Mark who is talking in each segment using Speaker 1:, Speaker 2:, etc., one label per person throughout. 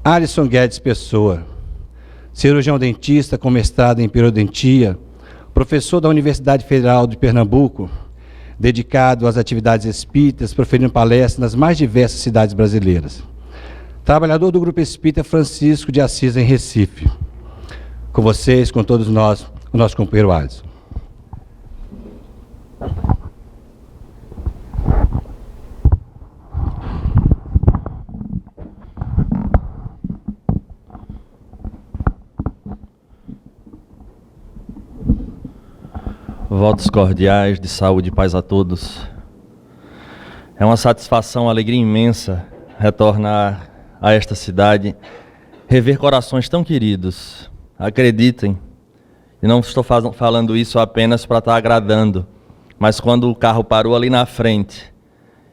Speaker 1: Alisson Guedes Pessoa, cirurgião dentista com mestrado em periodontia, professor da Universidade Federal de Pernambuco, dedicado às atividades espíritas, proferindo palestras nas mais diversas cidades brasileiras. Trabalhador do Grupo Espírita Francisco de Assis, em Recife. Com vocês, com todos nós, o nosso companheiro Alisson.
Speaker 2: Votos cordiais de saúde e paz a todos. É uma satisfação, uma alegria imensa retornar a esta cidade, rever corações tão queridos. Acreditem, e não estou falando isso apenas para estar agradando, mas quando o carro parou ali na frente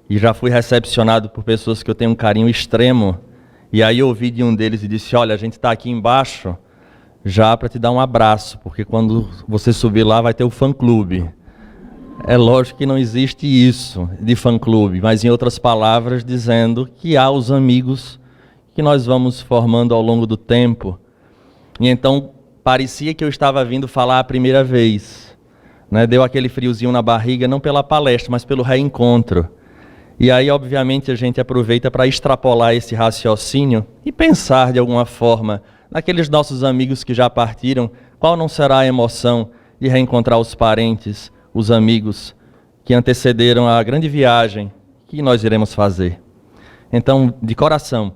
Speaker 2: e já fui recepcionado por pessoas que eu tenho um carinho extremo, e aí eu ouvi de um deles e disse: olha, a gente está aqui embaixo já para te dar um abraço, porque quando você subir lá vai ter o fã-clube. É lógico que não existe isso de fã-clube, mas em outras palavras dizendo que há os amigos que nós vamos formando ao longo do tempo. E então parecia que eu estava vindo falar a primeira vez, né? Deu aquele friozinho na barriga, não pela palestra, mas pelo reencontro. E aí, obviamente, a gente aproveita para extrapolar esse raciocínio e pensar de alguma forma naqueles nossos amigos que já partiram, qual não será a emoção de reencontrar os parentes, os amigos que antecederam a grande viagem que nós iremos fazer. Então, de coração,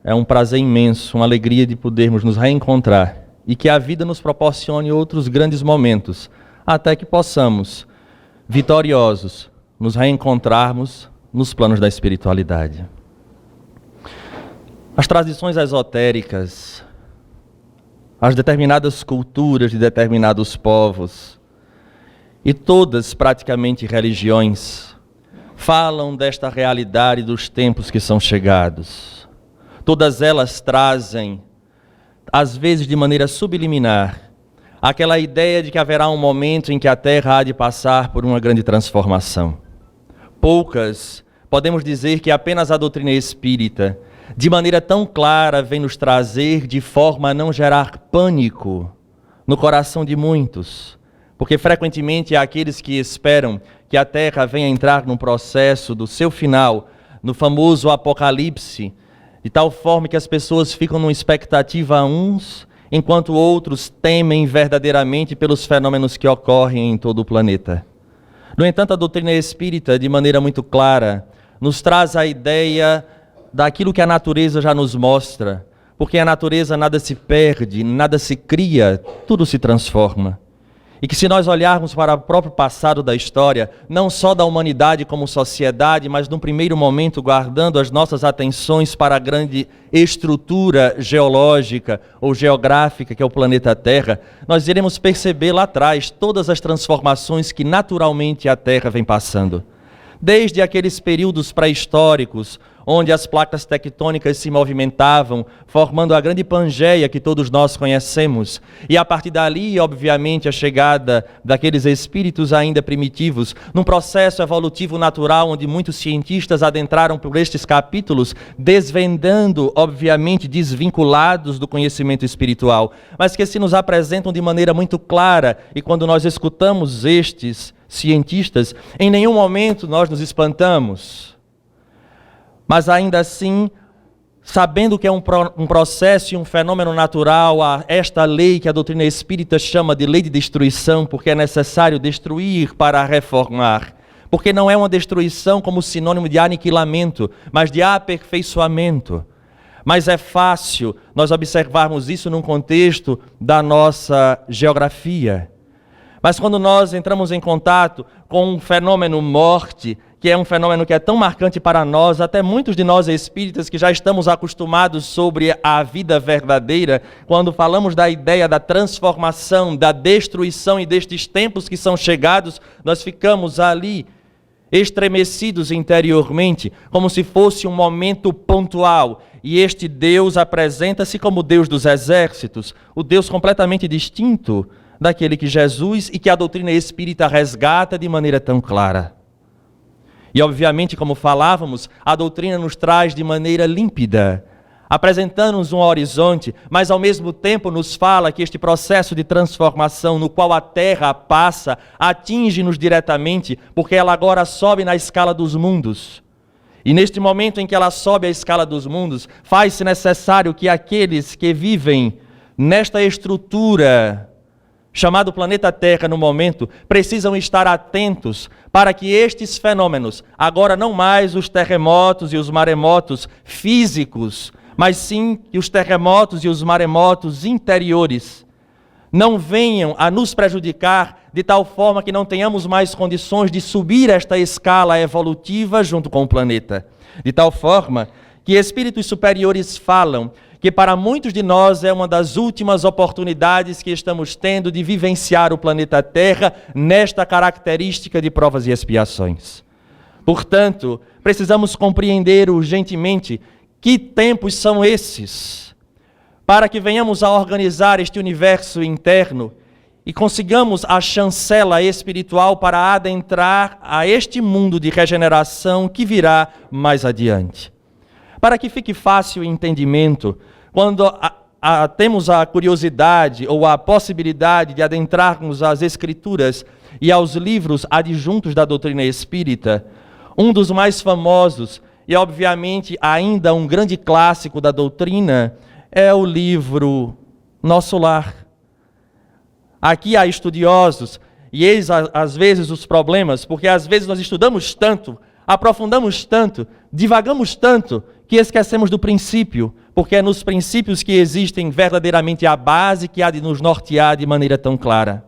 Speaker 2: é um prazer imenso, uma alegria de podermos nos reencontrar e que a vida nos proporcione outros grandes momentos, até que possamos, vitoriosos, nos reencontrarmos nos planos da espiritualidade. As tradições esotéricas, as determinadas culturas de determinados povos e todas praticamente religiões falam desta realidade dos tempos que são chegados. Todas elas trazem, às vezes de maneira subliminar, aquela ideia de que haverá um momento em que a Terra há de passar por uma grande transformação. Poucas, podemos dizer que apenas a doutrina espírita, de maneira tão clara, vem nos trazer de forma a não gerar pânico no coração de muitos, porque frequentemente há aqueles que esperam que a Terra venha entrar num processo do seu final, no famoso apocalipse, de tal forma que as pessoas ficam numa expectativa a uns, enquanto outros temem verdadeiramente pelos fenômenos que ocorrem em todo o planeta. No entanto, a doutrina espírita, de maneira muito clara, nos traz a ideia daquilo que a natureza já nos mostra, porque a natureza nada se perde, nada se cria, tudo se transforma. E que se nós olharmos para o próprio passado da história, não só da humanidade como sociedade, mas num primeiro momento guardando as nossas atenções para a grande estrutura geológica ou geográfica que é o planeta Terra, nós iremos perceber lá atrás todas as transformações que naturalmente a Terra vem passando. Desde aqueles períodos pré-históricos, onde as placas tectônicas se movimentavam, formando a grande Pangeia que todos nós conhecemos. E a partir dali, obviamente, a chegada daqueles espíritos ainda primitivos, num processo evolutivo natural, onde muitos cientistas adentraram por estes capítulos, desvendando, obviamente, desvinculados do conhecimento espiritual, mas que se nos apresentam de maneira muito clara, e quando nós escutamos estes cientistas, em nenhum momento nós nos espantamos. Mas ainda assim, sabendo que é um processo e um fenômeno natural, esta lei que a doutrina espírita chama de lei de destruição, porque é necessário destruir para reformar. Porque não é uma destruição como sinônimo de aniquilamento, mas de aperfeiçoamento. Mas é fácil nós observarmos isso num contexto da nossa geografia. Mas quando nós entramos em contato com um fenômeno morte, que é um fenômeno que é tão marcante para nós, até muitos de nós espíritas que já estamos acostumados sobre a vida verdadeira, quando falamos da ideia da transformação, da destruição e destes tempos que são chegados, nós ficamos ali estremecidos interiormente, como se fosse um momento pontual. E este Deus apresenta-se como o Deus dos exércitos, o Deus completamente distinto daquele que Jesus e que a doutrina espírita resgata de maneira tão clara. E obviamente, como falávamos, a doutrina nos traz de maneira límpida apresentando-nos um horizonte, mas ao mesmo tempo nos fala que este processo de transformação no qual a Terra passa atinge-nos diretamente, porque ela agora sobe na escala dos mundos. E neste momento em que ela sobe a escala dos mundos, faz-se necessário que aqueles que vivem nesta estrutura chamado planeta Terra no momento, precisam estar atentos para que estes fenômenos, agora não mais os terremotos e os maremotos físicos, mas sim que os terremotos e os maremotos interiores não venham a nos prejudicar de tal forma que não tenhamos mais condições de subir esta escala evolutiva junto com o planeta. De tal forma que espíritos superiores falam que para muitos de nós é uma das últimas oportunidades que estamos tendo de vivenciar o planeta Terra nesta característica de provas e expiações. Portanto, precisamos compreender urgentemente que tempos são esses, para que venhamos a organizar este universo interno e consigamos a chancela espiritual para adentrar a este mundo de regeneração que virá mais adiante. Para que fique fácil o entendimento, quando temos a curiosidade ou a possibilidade de adentrarmos às Escrituras e aos livros adjuntos da doutrina espírita, um dos mais famosos e, obviamente, ainda um grande clássico da doutrina é o livro Nosso Lar. Aqui há estudiosos, e eis às vezes os problemas, porque às vezes nós estudamos tanto, aprofundamos tanto, divagamos tanto, que esquecemos do princípio, porque é nos princípios que existem verdadeiramente a base que há de nos nortear de maneira tão clara.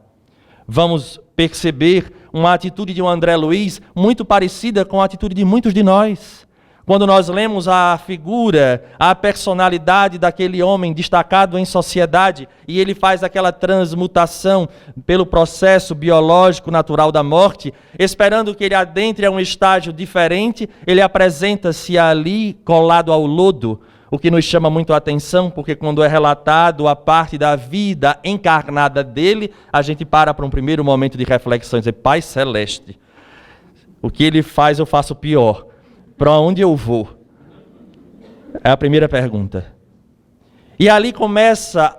Speaker 2: Vamos perceber uma atitude de um André Luiz muito parecida com a atitude de muitos de nós. Quando nós lemos a figura, a personalidade daquele homem destacado em sociedade, e ele faz aquela transmutação pelo processo biológico natural da morte, esperando que ele adentre a um estágio diferente, ele apresenta-se ali colado ao lodo, o que nos chama muito a atenção, porque quando é relatado a parte da vida encarnada dele, a gente para um primeiro momento de reflexão e diz: Pai Celeste, o que ele faz eu faço pior. Para onde eu vou? É a primeira pergunta. E ali começa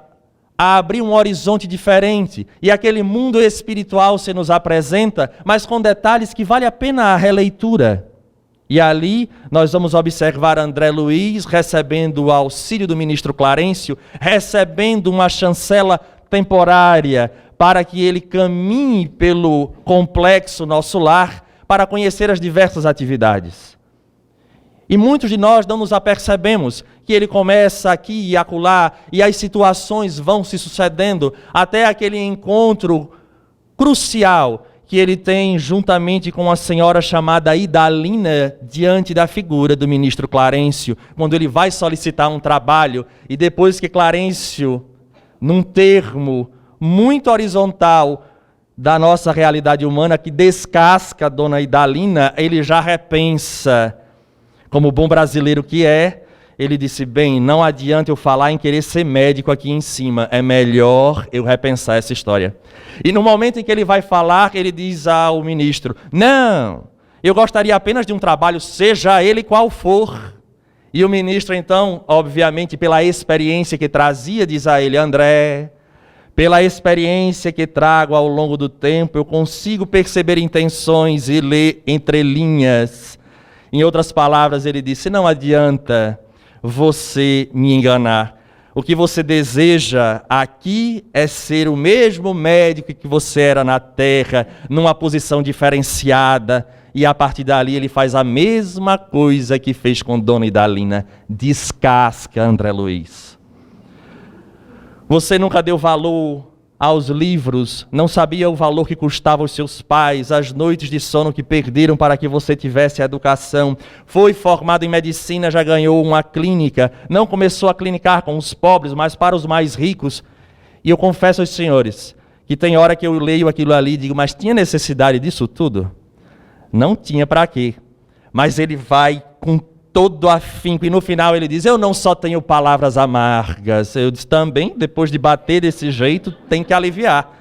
Speaker 2: a abrir um horizonte diferente, e aquele mundo espiritual se nos apresenta, mas com detalhes que vale a pena a releitura. E ali nós vamos observar André Luiz recebendo o auxílio do ministro Clarencio, recebendo uma chancela temporária para que ele caminhe pelo complexo Nosso Lar para conhecer as diversas atividades. E muitos de nós não nos apercebemos que ele começa aqui e acolá, e as situações vão se sucedendo até aquele encontro crucial que ele tem juntamente com a senhora chamada Idalina diante da figura do ministro Clarencio, quando ele vai solicitar um trabalho, e depois que Clarencio, num termo muito horizontal da nossa realidade humana, que descasca a dona Idalina, ele já repensa. Como bom brasileiro que é, ele disse: bem, não adianta eu falar em querer ser médico aqui em cima, é melhor eu repensar essa história. E no momento em que ele vai falar, ele diz ao ministro: não, eu gostaria apenas de um trabalho, seja ele qual for. E o ministro então, obviamente pela experiência que trazia, diz a ele: André, pela experiência que trago ao longo do tempo, eu consigo perceber intenções e ler entre linhas. Em outras palavras, ele disse: não adianta você me enganar. O que você deseja aqui é ser o mesmo médico que você era na Terra, numa posição diferenciada. E a partir dali ele faz a mesma coisa que fez com Dona Idalina. Descasca André Luiz. Você nunca deu valor aos livros, não sabia o valor que custava aos seus pais, as noites de sono que perderam para que você tivesse a educação. Foi formado em medicina, já ganhou uma clínica, não começou a clinicar com os pobres, mas para os mais ricos. E eu confesso aos senhores, que tem hora que eu leio aquilo ali e digo: mas tinha necessidade disso tudo? Não tinha, para quê? Mas ele vai com todo afinco, e no final ele diz: eu não só tenho palavras amargas. Eu disse: também, depois de bater desse jeito, tem que aliviar.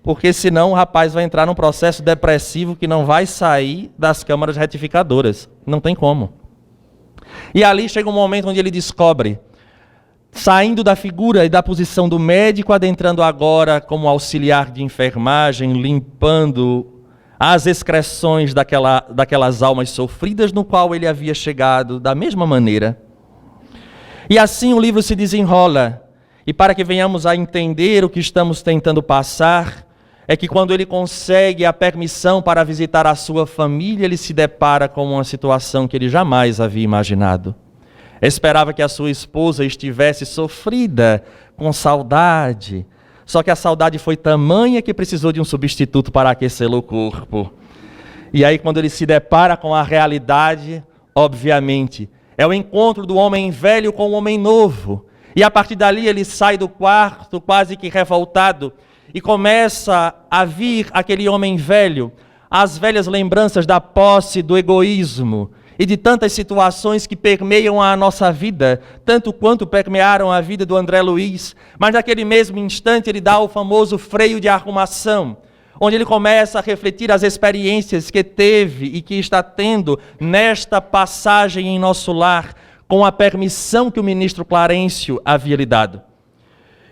Speaker 2: Porque senão o rapaz vai entrar num processo depressivo que não vai sair das câmaras retificadoras. Não tem como. E ali chega um momento onde ele descobre saindo da figura e da posição do médico, adentrando agora como auxiliar de enfermagem, limpando as excreções daquelas almas sofridas no qual ele havia chegado da mesma maneira. E assim o livro se desenrola. E para que venhamos a entender o que estamos tentando passar, é que quando ele consegue a permissão para visitar a sua família, ele se depara com uma situação que ele jamais havia imaginado. Esperava que a sua esposa estivesse sofrida, com saudade. Só que a saudade foi tamanha que precisou de um substituto para aquecer o corpo. E aí quando ele se depara com a realidade, obviamente, é o encontro do homem velho com o homem novo. E a partir dali ele sai do quarto quase que revoltado e começa a vir aquele homem velho, as velhas lembranças da posse, do egoísmo e de tantas situações que permeiam a nossa vida, tanto quanto permearam a vida do André Luiz. Mas naquele mesmo instante ele dá o famoso freio de arrumação, onde ele começa a refletir as experiências que teve e que está tendo nesta passagem em nosso lar, com a permissão que o ministro Clarencio havia lhe dado.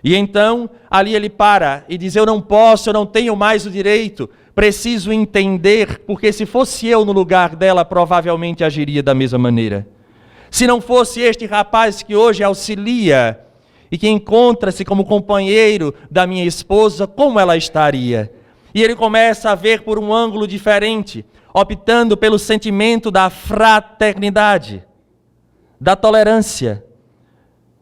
Speaker 2: E então, ali ele para e diz, eu não posso, eu não tenho mais o direito, preciso entender, porque se fosse eu no lugar dela, provavelmente agiria da mesma maneira. Se não fosse este rapaz que hoje auxilia e que encontra-se como companheiro da minha esposa, como ela estaria? E ele começa a ver por um ângulo diferente, optando pelo sentimento da fraternidade, da tolerância,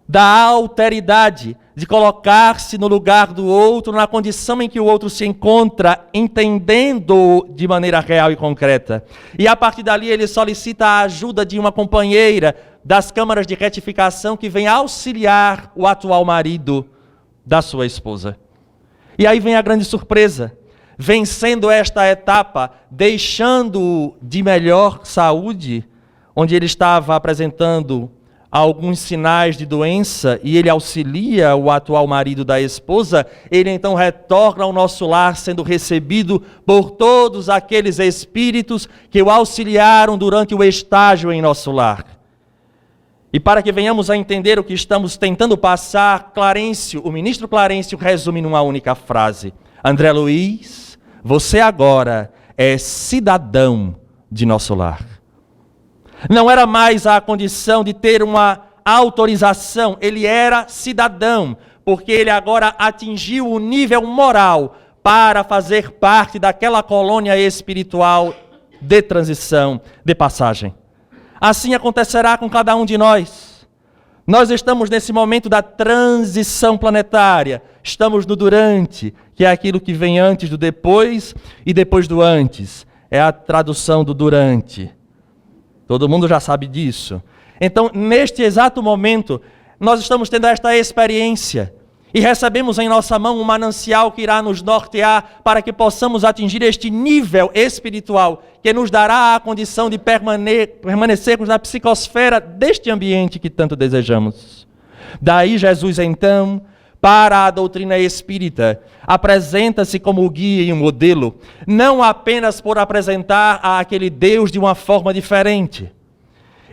Speaker 2: da alteridade, de colocar-se no lugar do outro, na condição em que o outro se encontra, entendendo-o de maneira real e concreta. E a partir dali ele solicita a ajuda de uma companheira das câmaras de retificação que vem auxiliar o atual marido da sua esposa. E aí vem a grande surpresa. Vencendo esta etapa, deixando-o de melhor saúde, onde ele estava apresentando alguns sinais de doença e ele auxilia o atual marido da esposa, ele então retorna ao nosso lar sendo recebido por todos aqueles espíritos que o auxiliaram durante o estágio em nosso lar. E para que venhamos a entender o que estamos tentando passar, Clarencio, o ministro Clarencio resume numa única frase: André Luiz, você agora é cidadão de nosso lar. Não era mais a condição de ter uma autorização, ele era cidadão, porque ele agora atingiu o nível moral para fazer parte daquela colônia espiritual de transição, de passagem. Assim acontecerá com cada um de nós. Nós estamos nesse momento da transição planetária, estamos no durante, que é aquilo que vem antes do depois e depois do antes. É a tradução do durante. Todo mundo já sabe disso. Então, neste exato momento, nós estamos tendo esta experiência e recebemos em nossa mão um manancial que irá nos nortear para que possamos atingir este nível espiritual que nos dará a condição de permanecermos na psicosfera deste ambiente que tanto desejamos. Daí Jesus, então, para a doutrina espírita, apresenta-se como guia e um modelo, não apenas por apresentar a aquele Deus de uma forma diferente.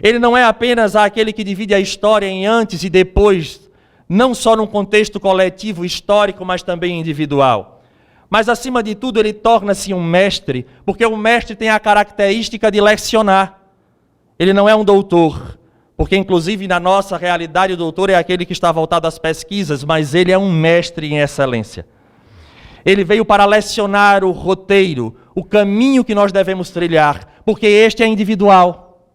Speaker 2: Ele não é apenas aquele que divide a história em antes e depois, não só num contexto coletivo histórico, mas também individual. Mas, acima de tudo, ele torna-se um mestre, porque o mestre tem a característica de lecionar. Ele não é um doutor, porque, inclusive, na nossa realidade, o doutor é aquele que está voltado às pesquisas, mas ele é um mestre em excelência. Ele veio para lecionar o roteiro, o caminho que nós devemos trilhar, porque este é individual.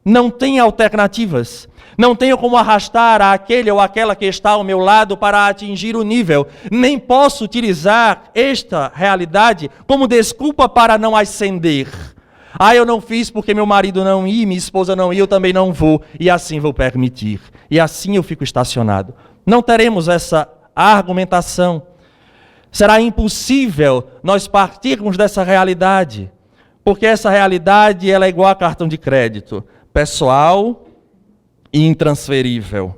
Speaker 2: Não tem alternativas. Não tenho como arrastar aquele ou aquela que está ao meu lado para atingir o nível. Nem posso utilizar esta realidade como desculpa para não ascender. Eu não fiz porque meu marido não ia, minha esposa não ia, eu também não vou. E assim vou permitir. E assim eu fico estacionado. Não teremos essa argumentação. Será impossível nós partirmos dessa realidade. Porque essa realidade ela é igual a cartão de crédito. Pessoal e intransferível.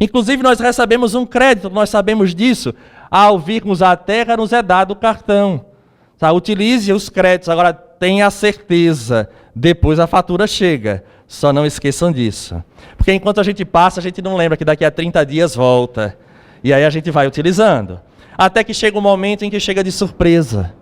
Speaker 2: Inclusive nós recebemos um crédito, nós sabemos disso. Ao virmos à Terra nos é dado o cartão. Utilize os créditos, agora tenha a certeza, depois a fatura chega. Só não esqueçam disso. Porque enquanto a gente passa, a gente não lembra que daqui a 30 dias volta. E aí a gente vai utilizando. Até que chega um momento em que chega de surpresa.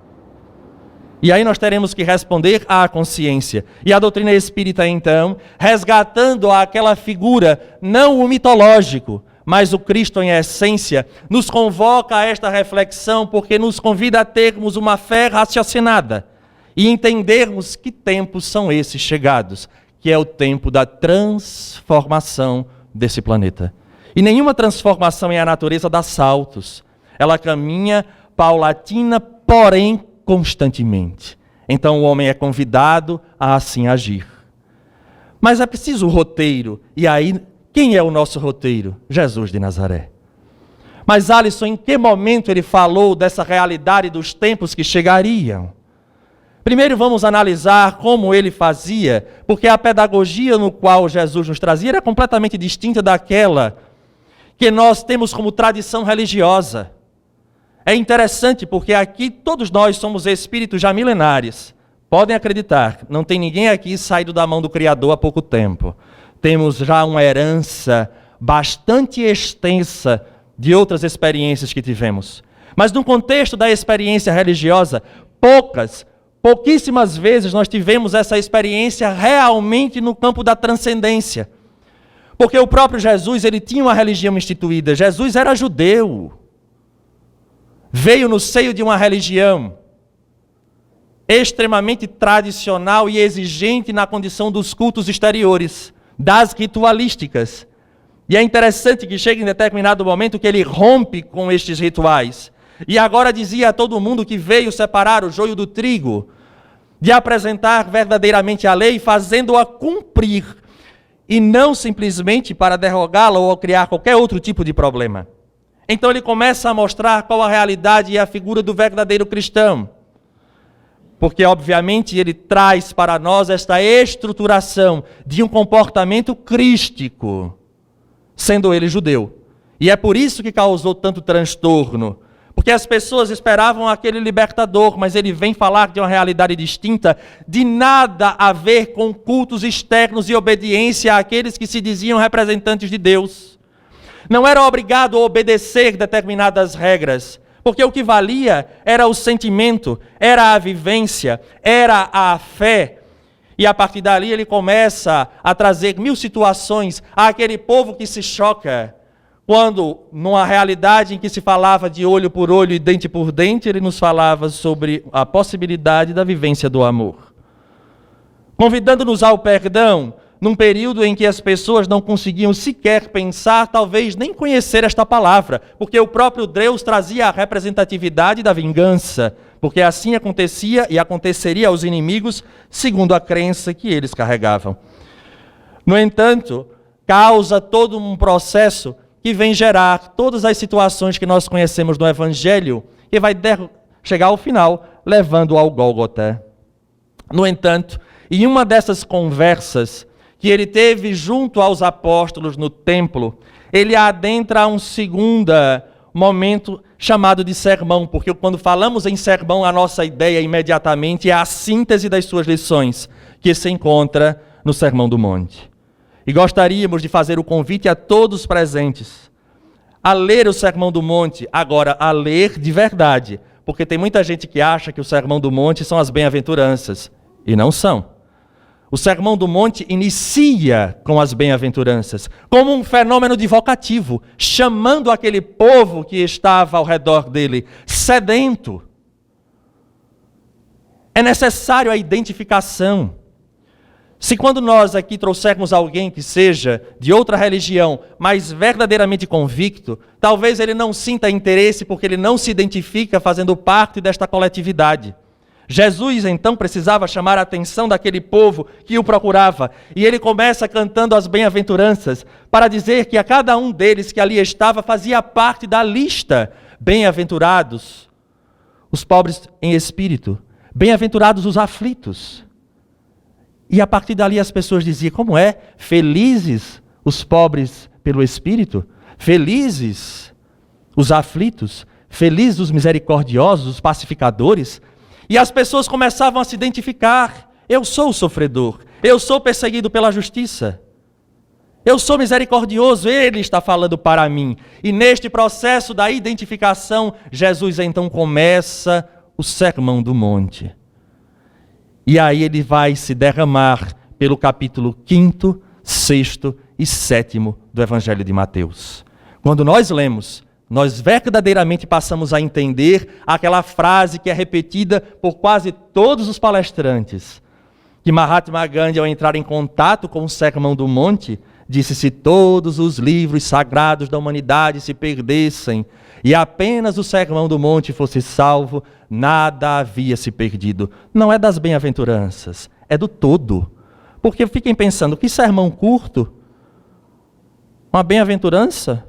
Speaker 2: E aí nós teremos que responder à consciência. E a doutrina espírita, então, resgatando aquela figura, não o mitológico, mas o Cristo em essência, nos convoca a esta reflexão, porque nos convida a termos uma fé raciocinada e entendermos que tempos são esses chegados, que é o tempo da transformação desse planeta. E nenhuma transformação em a natureza dá saltos. Ela caminha paulatina, porém constantemente. Então o homem é convidado a assim agir. Mas é preciso o roteiro. E aí, quem é o nosso roteiro? Jesus de Nazaré. Mas Alisson, em que momento ele falou dessa realidade dos tempos que chegariam? Primeiro vamos analisar como ele fazia, porque a pedagogia no qual Jesus nos trazia era completamente distinta daquela que nós temos como tradição religiosa. É interessante porque aqui todos nós somos espíritos já milenares. Podem acreditar, não tem ninguém aqui saído da mão do Criador há pouco tempo. Temos já uma herança bastante extensa de outras experiências que tivemos. Mas no contexto da experiência religiosa, pouquíssimas vezes nós tivemos essa experiência realmente no campo da transcendência. Porque o próprio Jesus, ele tinha uma religião instituída. Jesus era judeu. Veio no seio de uma religião extremamente tradicional e exigente na condição dos cultos exteriores, das ritualísticas. E é interessante que chega em determinado momento que ele rompe com estes rituais. E agora dizia a todo mundo que veio separar o joio do trigo, de apresentar verdadeiramente a lei, fazendo-a cumprir, e não simplesmente para derrogá-la ou criar qualquer outro tipo de problema. Então ele começa a mostrar qual a realidade e a figura do verdadeiro cristão. Porque, obviamente, ele traz para nós esta estruturação de um comportamento crístico, sendo ele judeu. E é por isso que causou tanto transtorno. Porque as pessoas esperavam aquele libertador, mas ele vem falar de uma realidade distinta, de nada a ver com cultos externos e obediência àqueles que se diziam representantes de Deus. Não era obrigado a obedecer determinadas regras, porque o que valia era o sentimento, era a vivência, era a fé. E a partir dali ele começa a trazer 1000 situações àquele povo que se choca, quando numa realidade em que se falava de olho por olho e dente por dente, ele nos falava sobre a possibilidade da vivência do amor. Convidando-nos ao perdão, num período em que as pessoas não conseguiam sequer pensar, talvez nem conhecer esta palavra, porque o próprio Deus trazia a representatividade da vingança, porque assim acontecia e aconteceria aos inimigos, segundo a crença que eles carregavam. No entanto, causa todo um processo que vem gerar todas as situações que nós conhecemos no Evangelho, e vai chegar ao final, levando ao Gólgota. No entanto, em uma dessas conversas que ele teve junto aos apóstolos no templo, ele adentra a um segundo momento chamado de sermão, porque quando falamos em sermão, a nossa ideia imediatamente é a síntese das suas lições, que se encontra no Sermão do Monte. E gostaríamos de fazer o convite a todos presentes a ler o Sermão do Monte, agora a ler de verdade, porque tem muita gente que acha que o Sermão do Monte são as bem-aventuranças, e não são. O Sermão do Monte inicia com as bem-aventuranças, como um fenômeno divocativo, chamando aquele povo que estava ao redor dele, sedento. É necessário a identificação. Se quando nós aqui trouxermos alguém que seja de outra religião, mas verdadeiramente convicto, talvez ele não sinta interesse porque ele não se identifica fazendo parte desta coletividade. Jesus, então, precisava chamar a atenção daquele povo que o procurava. E ele começa cantando as bem-aventuranças para dizer que a cada um deles que ali estava fazia parte da lista. Bem-aventurados os pobres em espírito, bem-aventurados os aflitos. E a partir dali as pessoas diziam, como é? Felizes os pobres pelo espírito, felizes os aflitos, felizes os misericordiosos, os pacificadores. E as pessoas começavam a se identificar. Eu sou o sofredor. Eu sou perseguido pela justiça. Eu sou misericordioso, Ele está falando para mim. E neste processo da identificação, Jesus então começa o Sermão do Monte. E aí ele vai se derramar pelo capítulo 5º, 6º e 7º do Evangelho de Mateus. Quando nós lemos, nós verdadeiramente passamos a entender aquela frase que é repetida por quase todos os palestrantes, que Mahatma Gandhi, ao entrar em contato com o Sermão do Monte, disse: se todos os livros sagrados da humanidade se perdessem e apenas o Sermão do Monte fosse salvo, nada havia se perdido. Não é das bem-aventuranças, é do todo. Porque fiquem pensando, que sermão curto? Uma bem-aventurança?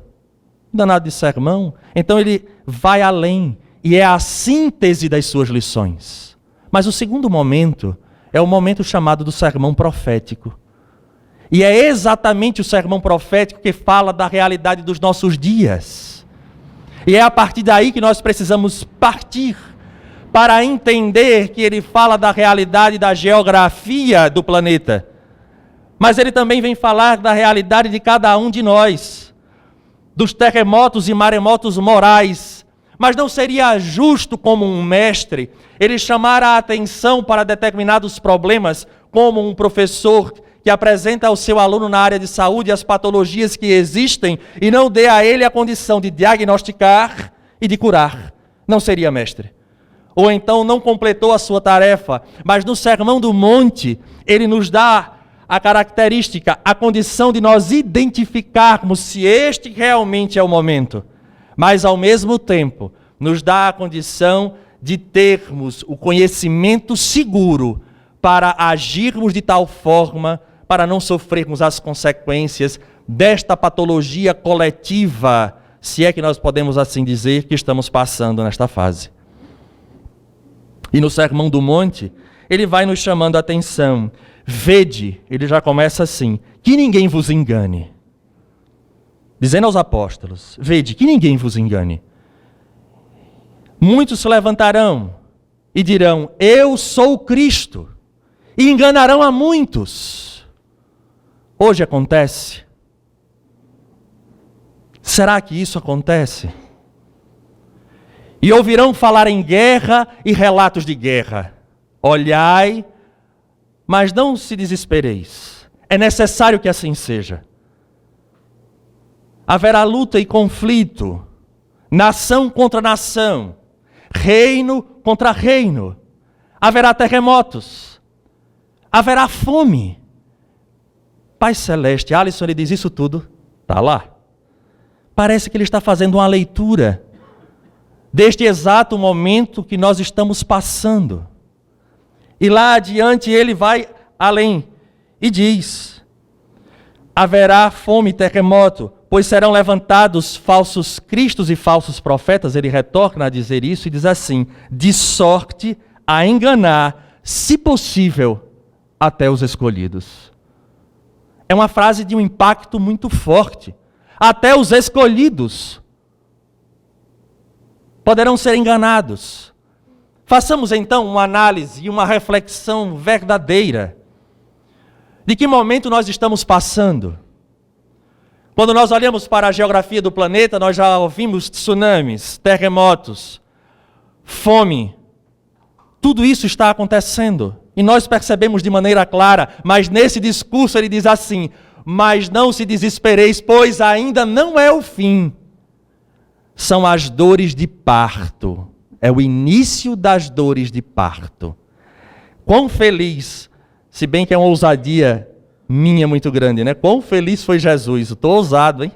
Speaker 2: Danado de sermão? Então ele vai além e é a síntese das suas lições. Mas o segundo momento é o momento chamado do sermão profético. E é exatamente o sermão profético que fala da realidade dos nossos dias. E é a partir daí que nós precisamos partir para entender que ele fala da realidade da geografia do planeta. Mas ele também vem falar da realidade de cada um de nós, dos terremotos e maremotos morais. Mas não seria justo, como um mestre, ele chamar a atenção para determinados problemas, como um professor que apresenta ao seu aluno na área de saúde as patologias que existem e não dê a ele a condição de diagnosticar e de curar. Não seria mestre. Ou então não completou a sua tarefa, mas no Sermão do Monte ele nos dá a característica, a condição de nós identificarmos se este realmente é o momento, mas ao mesmo tempo nos dá a condição de termos o conhecimento seguro para agirmos de tal forma para não sofrermos as consequências desta patologia coletiva, se é que nós podemos assim dizer, que estamos passando nesta fase. E no Sermão do Monte, ele vai nos chamando a atenção. Vede, ele já começa assim, que ninguém vos engane. Dizendo aos apóstolos, vede, que ninguém vos engane. Muitos se levantarão e dirão, eu sou o Cristo, e enganarão a muitos. Hoje acontece? Será que isso acontece? E ouvirão falar em guerra e relatos de guerra. Olhai, mas não se desespereis. É necessário que assim seja. Haverá luta e conflito, nação contra nação, reino contra reino. Haverá terremotos, haverá fome. Pai Celeste, Alisson, ele diz isso tudo, está lá. Parece que ele está fazendo uma leitura deste exato momento que nós estamos passando. E lá adiante ele vai além e diz, haverá fome e terremoto, pois serão levantados falsos cristos e falsos profetas. Ele retorna a dizer isso e diz assim, de sorte a enganar, se possível, até os escolhidos. É uma frase de um impacto muito forte. Até os escolhidos poderão ser enganados. Façamos então uma análise e uma reflexão verdadeira de que momento nós estamos passando. Quando nós olhamos para a geografia do planeta, nós já ouvimos tsunamis, terremotos, fome. Tudo isso está acontecendo. E nós percebemos de maneira clara, mas nesse discurso ele diz assim, mas não se desespereis, pois ainda não é o fim. São as dores de parto. É o início das dores de parto. Quão feliz, se bem que é uma ousadia minha muito grande, né? Quão feliz foi Jesus. Estou ousado, hein?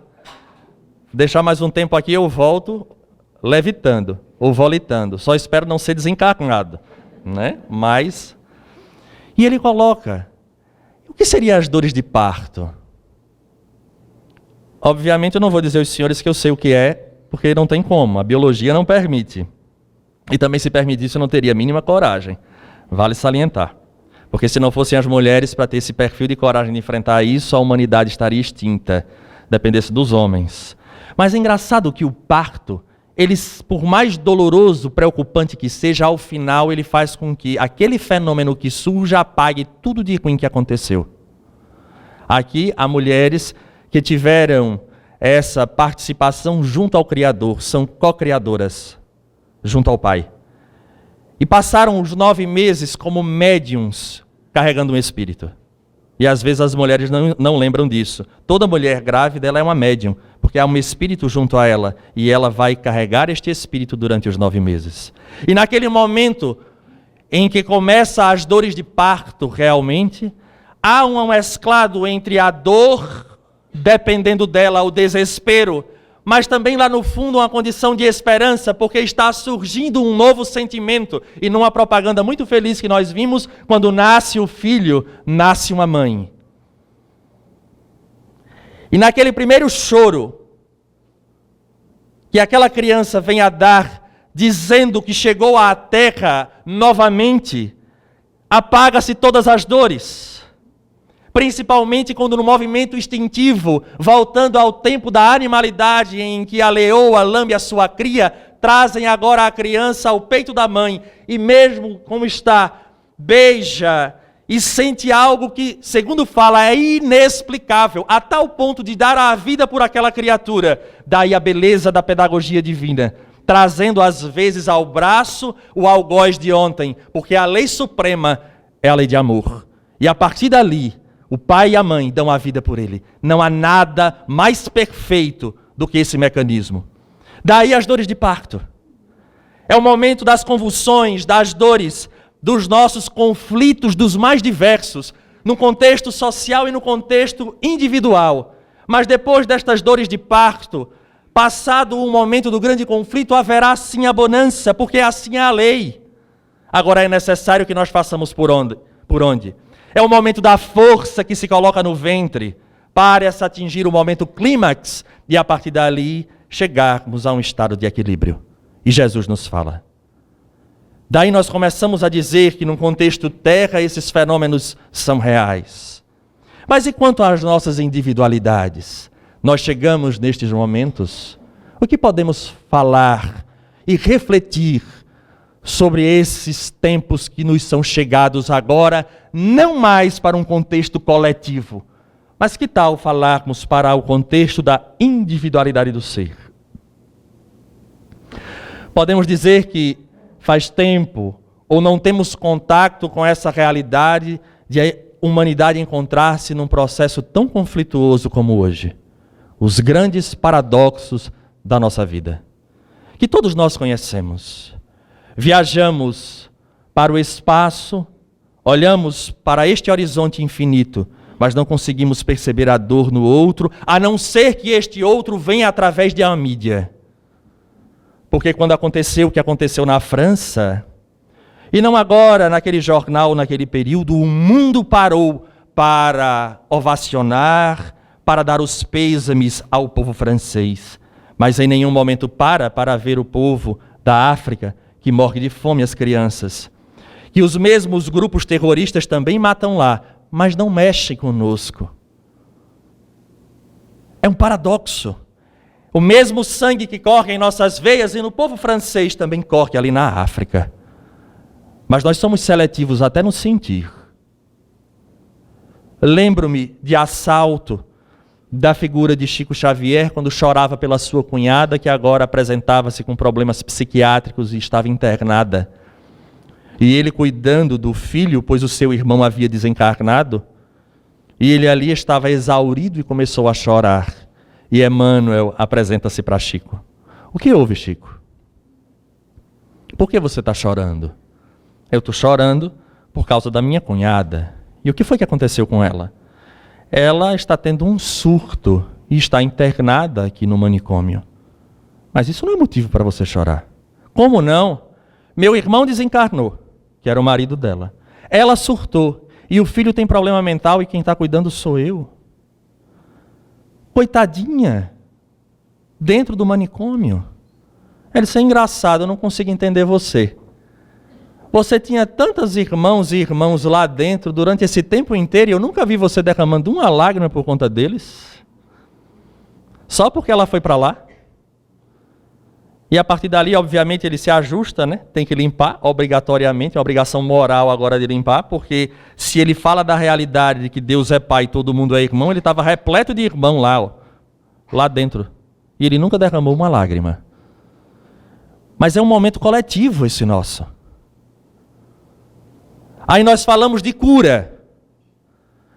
Speaker 2: Deixar mais um tempo aqui, eu volto levitando, ou volitando. Só espero não ser desencarnado, né? Mas... E ele coloca, o que seriam as dores de parto? Obviamente eu não vou dizer aos senhores que eu sei o que é, porque não tem como, a biologia não permite. E também se permitisse eu não teria a mínima coragem, vale salientar. Porque se não fossem as mulheres para ter esse perfil de coragem de enfrentar isso, a humanidade estaria extinta, dependesse dos homens. Mas é engraçado que o parto, ele, por mais doloroso, preocupante que seja, ao final ele faz com que aquele fenômeno que surge apague tudo de ruim que aconteceu. Aqui há mulheres que tiveram essa participação junto ao Criador, são co-criadoras junto ao Pai. E passaram os 9 meses como médiuns carregando um espírito. E às vezes as mulheres não lembram disso. Toda mulher grávida ela é uma médium, porque há um espírito junto a ela, e ela vai carregar este espírito durante os 9 meses. E naquele momento em que começam as dores de parto realmente, há um mesclado entre a dor, dependendo dela, o desespero, mas também lá no fundo uma condição de esperança, porque está surgindo um novo sentimento. E numa propaganda muito feliz que nós vimos, quando nasce o filho, nasce uma mãe. E naquele primeiro choro, que aquela criança vem a dar, dizendo que chegou à terra novamente, apaga-se todas as dores. Principalmente quando no movimento instintivo, voltando ao tempo da animalidade em que a leoa lambe a sua cria, trazem agora a criança ao peito da mãe e mesmo como está, beija e sente algo que, segundo fala, é inexplicável, a tal ponto de dar a vida por aquela criatura. Daí a beleza da pedagogia divina, trazendo às vezes ao braço o algoz de ontem, porque a lei suprema é a lei de amor. E a partir dali, o pai e a mãe dão a vida por ele. Não há nada mais perfeito do que esse mecanismo. Daí as dores de parto. É o momento das convulsões, das dores, dos nossos conflitos dos mais diversos, no contexto social e no contexto individual. Mas depois destas dores de parto, passado o momento do grande conflito, haverá sim a bonança, porque assim é a lei. Agora é necessário que nós façamos por onde? É o momento da força que se coloca no ventre para se atingir o momento clímax e a partir dali chegarmos a um estado de equilíbrio. E Jesus nos fala. Daí nós começamos a dizer que no contexto terra esses fenômenos são reais. Mas e quanto às nossas individualidades? Nós chegamos nestes momentos, o que podemos falar e refletir sobre esses tempos que nos são chegados agora, não mais para um contexto coletivo, mas que tal falarmos para o contexto da individualidade do ser? Podemos dizer que faz tempo, ou não temos contato com essa realidade de a humanidade encontrar-se num processo tão conflituoso como hoje. Os grandes paradoxos da nossa vida, que todos nós conhecemos. Viajamos para o espaço, olhamos para este horizonte infinito, mas não conseguimos perceber a dor no outro, a não ser que este outro venha através de uma mídia. Porque quando aconteceu o que aconteceu na França, e não agora, naquele jornal, naquele período, o mundo parou para ovacionar, para dar os pêsames ao povo francês. Mas em nenhum momento para ver o povo da África, que morre de fome, as crianças. Que os mesmos grupos terroristas também matam lá, mas não mexem conosco. É um paradoxo. O mesmo sangue que corre em nossas veias e no povo francês também corre ali na África. Mas nós somos seletivos até no sentir. Lembro-me de assalto da figura de Chico Xavier quando chorava pela sua cunhada, que agora apresentava-se com problemas psiquiátricos e estava internada. E ele cuidando do filho, pois o seu irmão havia desencarnado, e ele ali estava exaurido e começou a chorar. E Emmanuel apresenta-se para Chico. O que houve, Chico? Por que você está chorando? Eu estou chorando por causa da minha cunhada. E o que foi que aconteceu com ela? Ela está tendo um surto e está internada aqui no manicômio. Mas isso não é motivo para você chorar. Como não? Meu irmão desencarnou, que era o marido dela. Ela surtou e o filho tem problema mental e quem está cuidando sou eu. Coitadinha, dentro do manicômio. Ela disse, é engraçado, eu não consigo entender você. Você tinha tantos irmãos e irmãos lá dentro durante esse tempo inteiro e eu nunca vi você derramando uma lágrima por conta deles. Só porque ela foi para lá. E a partir dali, obviamente, ele se ajusta, né? Tem que limpar, obrigatoriamente, é uma obrigação moral agora de limpar, porque se ele fala da realidade de que Deus é pai e todo mundo é irmão, ele estava repleto de irmão lá, ó, lá dentro. E ele nunca derramou uma lágrima. Mas é um momento coletivo esse nosso. Aí nós falamos de cura.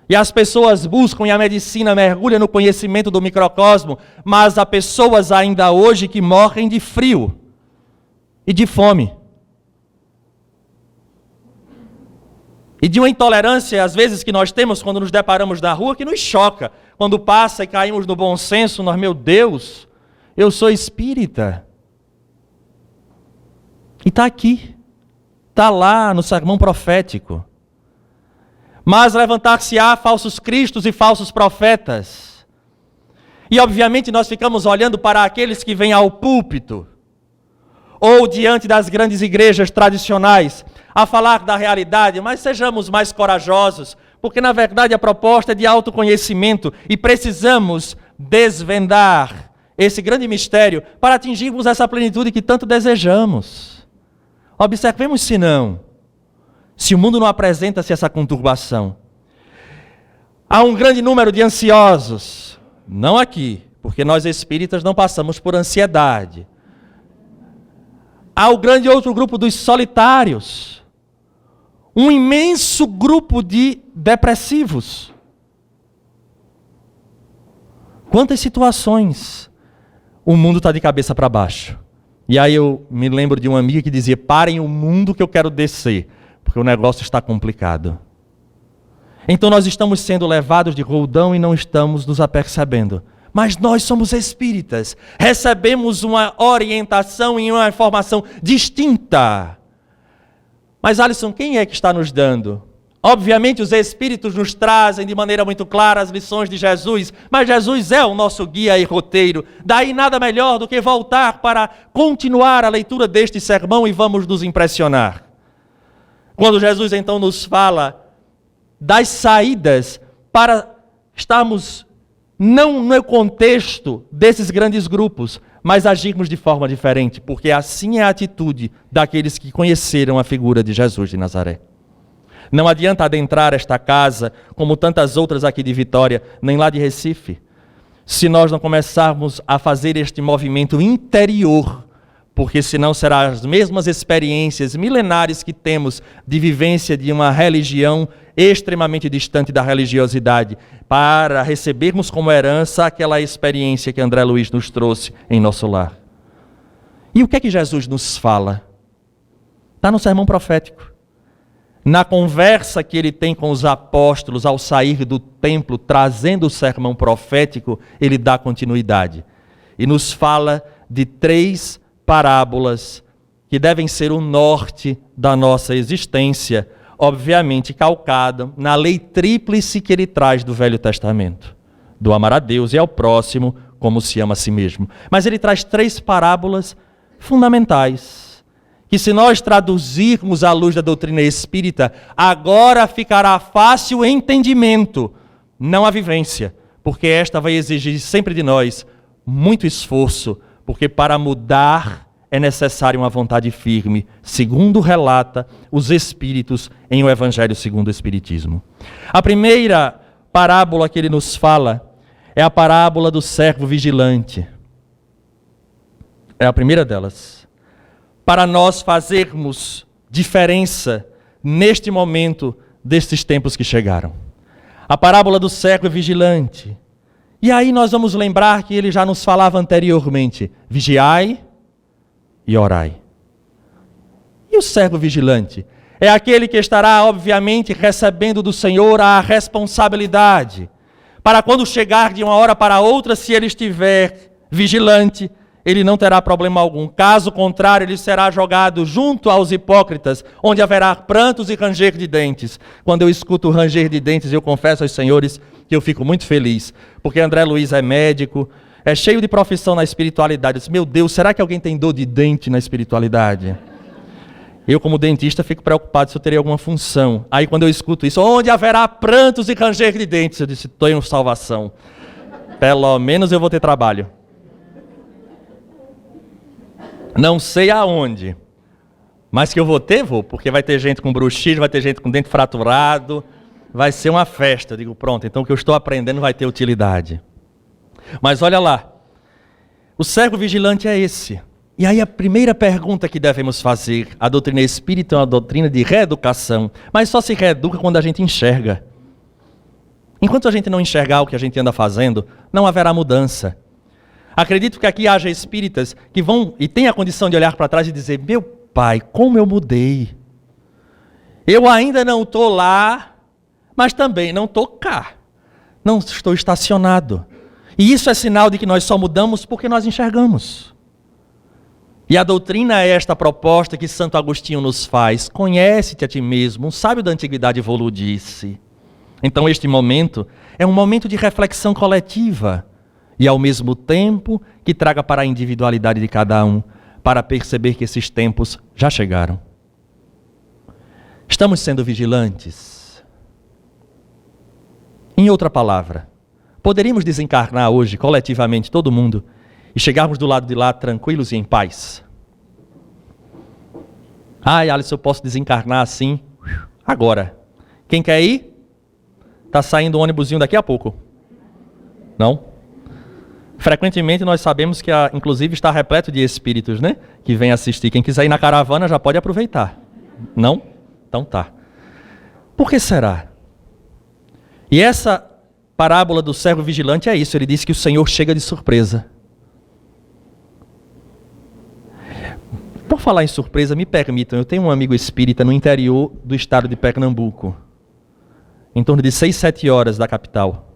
Speaker 2: E as pessoas buscam e a medicina mergulha no conhecimento do microcosmo, mas há pessoas ainda hoje que morrem de frio e de fome. E de uma intolerância, às vezes, que nós temos quando nos deparamos na rua, que nos choca. Quando passa e caímos no bom senso, nós, meu Deus, eu sou espírita. E está aqui, está lá no sermão profético. Mas levantar-se-á falsos cristos e falsos profetas. E obviamente nós ficamos olhando para aqueles que vêm ao púlpito, ou diante das grandes igrejas tradicionais, a falar da realidade, mas sejamos mais corajosos, porque na verdade a proposta é de autoconhecimento e precisamos desvendar esse grande mistério para atingirmos essa plenitude que tanto desejamos. Observemos se o mundo não apresenta-se essa conturbação. Há um grande número de ansiosos, não aqui, porque nós espíritas não passamos por ansiedade. Há o grande outro grupo dos solitários, um imenso grupo de depressivos. Quantas situações o mundo está de cabeça para baixo. E aí eu me lembro de uma amiga que dizia, parem o mundo que eu quero descer, porque o negócio está complicado. Então nós estamos sendo levados de roldão e não estamos nos apercebendo. Mas nós somos espíritas, recebemos uma orientação e uma informação distinta. Mas Alisson, quem é que está nos dando? Obviamente os espíritos nos trazem de maneira muito clara as lições de Jesus, mas Jesus é o nosso guia e roteiro. Daí nada melhor do que voltar para continuar a leitura deste sermão e vamos nos impressionar. Quando Jesus então nos fala das saídas para estarmos não no contexto desses grandes grupos, mas agirmos de forma diferente, porque assim é a atitude daqueles que conheceram a figura de Jesus de Nazaré. Não adianta adentrar esta casa, como tantas outras aqui de Vitória, nem lá de Recife, se nós não começarmos a fazer este movimento interior, porque senão serão as mesmas experiências milenares que temos de vivência de uma religião extremamente distante da religiosidade, para recebermos como herança aquela experiência que André Luiz nos trouxe em nosso lar. E o que é que Jesus nos fala? Está no sermão profético. Na conversa que ele tem com os apóstolos ao sair do templo, trazendo o sermão profético, ele dá continuidade. E nos fala de 3 parábolas que devem ser o norte da nossa existência, obviamente calcada na lei tríplice que ele traz do Velho Testamento, do amar a Deus e ao próximo como se ama a si mesmo. Mas ele traz 3 parábolas fundamentais, que se nós traduzirmos à luz da doutrina espírita, agora ficará fácil o entendimento, não a vivência, porque esta vai exigir sempre de nós muito esforço, porque para mudar é necessário uma vontade firme, segundo relata os Espíritos em O Evangelho segundo o Espiritismo. A primeira parábola que ele nos fala é a parábola do servo vigilante. É a primeira delas. Para nós fazermos diferença neste momento destes tempos que chegaram. A parábola do servo vigilante. E aí nós vamos lembrar que ele já nos falava anteriormente, vigiai e orai. E o servo vigilante? É aquele que estará, obviamente, recebendo do Senhor a responsabilidade, para quando chegar de uma hora para outra, se ele estiver vigilante, ele não terá problema algum. Caso contrário, ele será jogado junto aos hipócritas, onde haverá prantos e ranger de dentes. Quando eu escuto o ranger de dentes, eu confesso aos senhores que eu fico muito feliz, porque André Luiz é médico, é cheio de profissão na espiritualidade. Eu disse, meu Deus, será que alguém tem dor de dente na espiritualidade? Eu, como dentista, fico preocupado se eu teria alguma função. Aí, quando eu escuto isso, onde haverá prantos e ranger de dentes, eu disse, estou em salvação. Pelo menos eu vou ter trabalho. Não sei aonde, mas que eu vou ter, vou, porque vai ter gente com bruxismo, vai ter gente com dente fraturado, vai ser uma festa. Eu digo, pronto, então o que eu estou aprendendo vai ter utilidade. Mas olha lá, o cego vigilante é esse. E aí a primeira pergunta que devemos fazer, a doutrina espírita é uma doutrina de reeducação, mas só se reeduca quando a gente enxerga. Enquanto a gente não enxergar o que a gente anda fazendo, não haverá mudança. Acredito que aqui haja espíritas que vão e têm a condição de olhar para trás e dizer, meu pai, como eu mudei. Eu ainda não estou lá, mas também não estou cá. Não estou estacionado. E isso é sinal de que nós só mudamos porque nós enxergamos. E a doutrina é esta proposta que Santo Agostinho nos faz. Conhece-te a ti mesmo, um sábio da antiguidade Evolú disse. Então este momento é um momento de reflexão coletiva e ao mesmo tempo que traga para a individualidade de cada um, para perceber que esses tempos já chegaram. Estamos sendo vigilantes. Em outra palavra, poderíamos desencarnar hoje, coletivamente, todo mundo, e chegarmos do lado de lá tranquilos e em paz. Ai, Alisson, eu posso desencarnar assim, agora. Quem quer ir? Está saindo um ônibusinho daqui a pouco. Não? Frequentemente nós sabemos que, inclusive, está repleto de espíritos, né? Que vem assistir. Quem quiser ir na caravana já pode aproveitar. Não? Então tá. Por que será? E essa parábola do cego vigilante é isso. Ele disse que o Senhor chega de surpresa. Por falar em surpresa, me permitam, eu tenho um amigo espírita no interior do estado de Pernambuco, em torno de 6, 7 horas da capital.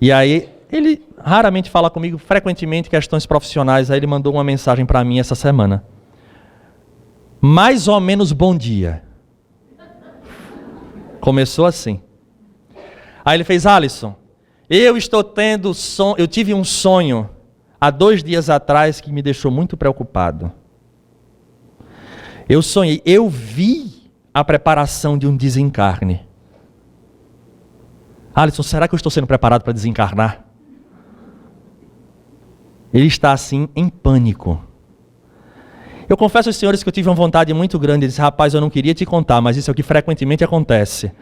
Speaker 2: E aí, ele raramente fala comigo, frequentemente questões profissionais, aí ele mandou uma mensagem para mim essa semana. Mais ou menos bom dia. Começou assim. Aí ele fez, Alisson, eu tive um sonho há 2 dias atrás que me deixou muito preocupado. Eu sonhei, eu vi a preparação de um desencarne. Alisson, será que eu estou sendo preparado para desencarnar? Ele está assim, em pânico. Eu confesso aos senhores que eu tive uma vontade muito grande. Ele disse, rapaz, eu não queria te contar, mas isso é o que frequentemente acontece.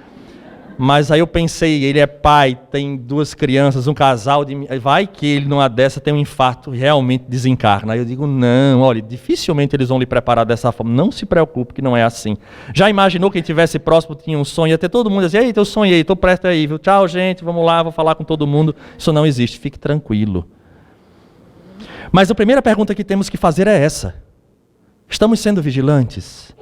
Speaker 2: Mas aí eu pensei, ele é pai, tem 2 crianças, um casal, vai que ele numa dessa tem um infarto e realmente desencarna. Aí eu digo, não, olha, dificilmente eles vão lhe preparar dessa forma. Não se preocupe que não é assim. Já imaginou quem estivesse próximo tinha um sonho, ia ter todo mundo dizer, eita, eu sonhei, estou presto aí, viu? Tchau, gente, vamos lá, vou falar com todo mundo. Isso não existe, fique tranquilo. Mas a primeira pergunta que temos que fazer é essa. Estamos sendo vigilantes?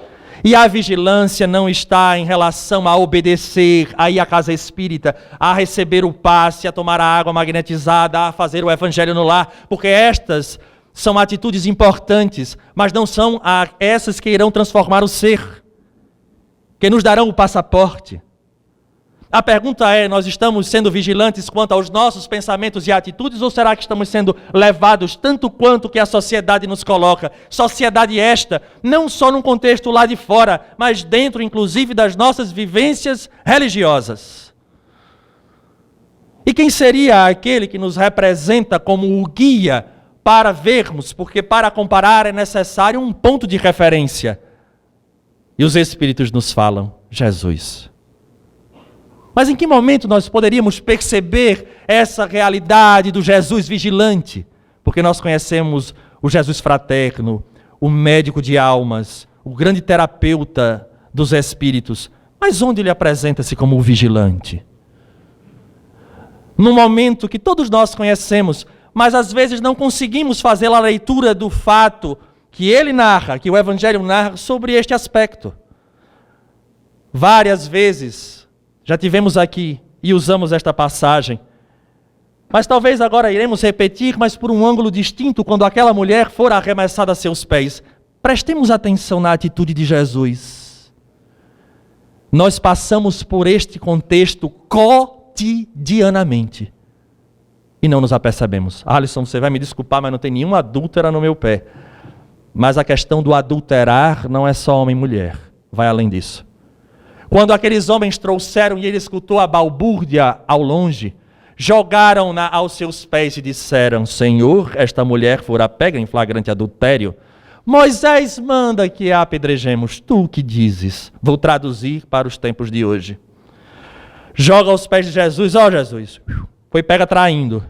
Speaker 2: E a vigilância não está em relação a obedecer, a ir à casa espírita, a receber o passe, a tomar a água magnetizada, a fazer o evangelho no lar, porque estas são atitudes importantes, mas não são essas que irão transformar o ser, que nos darão o passaporte. A pergunta é, nós estamos sendo vigilantes quanto aos nossos pensamentos e atitudes, ou será que estamos sendo levados tanto quanto que a sociedade nos coloca? Sociedade esta, não só num contexto lá de fora, mas dentro, inclusive, das nossas vivências religiosas. E quem seria aquele que nos representa como o guia para vermos? Porque para comparar é necessário um ponto de referência. E os Espíritos nos falam, Jesus. Mas em que momento nós poderíamos perceber essa realidade do Jesus vigilante? Porque nós conhecemos o Jesus fraterno, o médico de almas, o grande terapeuta dos espíritos. Mas onde ele apresenta-se como o vigilante? No momento que todos nós conhecemos, mas às vezes não conseguimos fazer a leitura do fato que ele narra, que o Evangelho narra sobre este aspecto. Várias vezes já tivemos aqui e usamos esta passagem. Mas talvez agora iremos repetir, mas por um ângulo distinto, quando aquela mulher for arremessada a seus pés. Prestemos atenção na atitude de Jesus. Nós passamos por este contexto cotidianamente e não nos apercebemos. Alisson, você vai me desculpar, mas não tem nenhuma adúltera no meu pé. Mas a questão do adulterar não é só homem e mulher, vai além disso. Quando aqueles homens trouxeram e ele escutou a balbúrdia ao longe, jogaram-na aos seus pés e disseram, Senhor, esta mulher fora pega em flagrante adultério. Moisés manda que a apedrejemos. Tu o que dizes? Vou traduzir para os tempos de hoje. Joga aos pés de Jesus. Ó Jesus, foi pega traindo.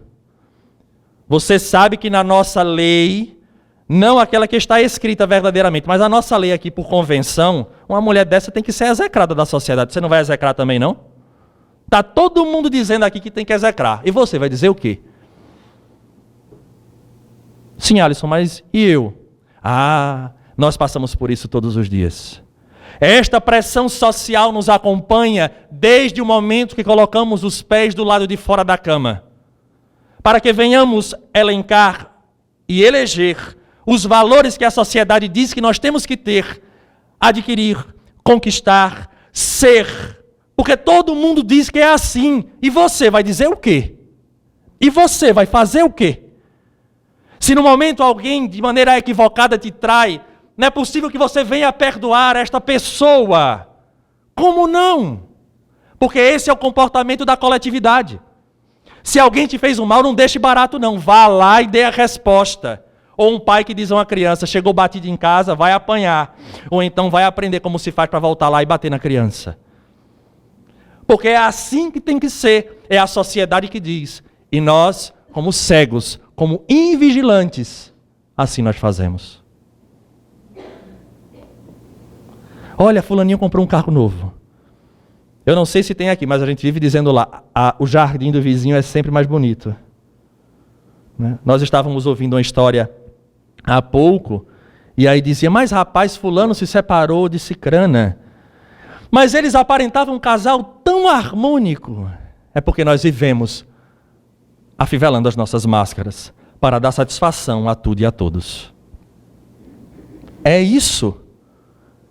Speaker 2: Você sabe que na nossa lei, não aquela que está escrita verdadeiramente, mas a nossa lei aqui por convenção, uma mulher dessa tem que ser execrada da sociedade. Você não vai execrar também, não? Está todo mundo dizendo aqui que tem que execrar. E você vai dizer o quê? Sim, Alisson, mas e eu? Nós passamos por isso todos os dias. Esta pressão social nos acompanha desde o momento que colocamos os pés do lado de fora da cama, para que venhamos elencar e eleger os valores que a sociedade diz que nós temos que ter, adquirir, conquistar, ser. Porque todo mundo diz que é assim. E você vai dizer o quê? E você vai fazer o quê? Se no momento alguém de maneira equivocada te trai, não é possível que você venha perdoar esta pessoa. Como não? Porque esse é o comportamento da coletividade. Se alguém te fez um mal, não deixe barato não. Vá lá e dê a resposta. Ou um pai que diz a uma criança, chegou batido em casa, vai apanhar. Ou então vai aprender como se faz para voltar lá e bater na criança. Porque é assim que tem que ser. É a sociedade que diz. E nós, como cegos, como invigilantes, assim nós fazemos. Olha, fulaninho comprou um carro novo. Eu não sei se tem aqui, mas a gente vive dizendo lá, o jardim do vizinho é sempre mais bonito. Né? Nós estávamos ouvindo uma história há pouco, e aí dizia, mas rapaz, fulano se separou de cicrana. Mas eles aparentavam um casal tão harmônico. É porque nós vivemos afivelando as nossas máscaras para dar satisfação a tudo e a todos. É isso.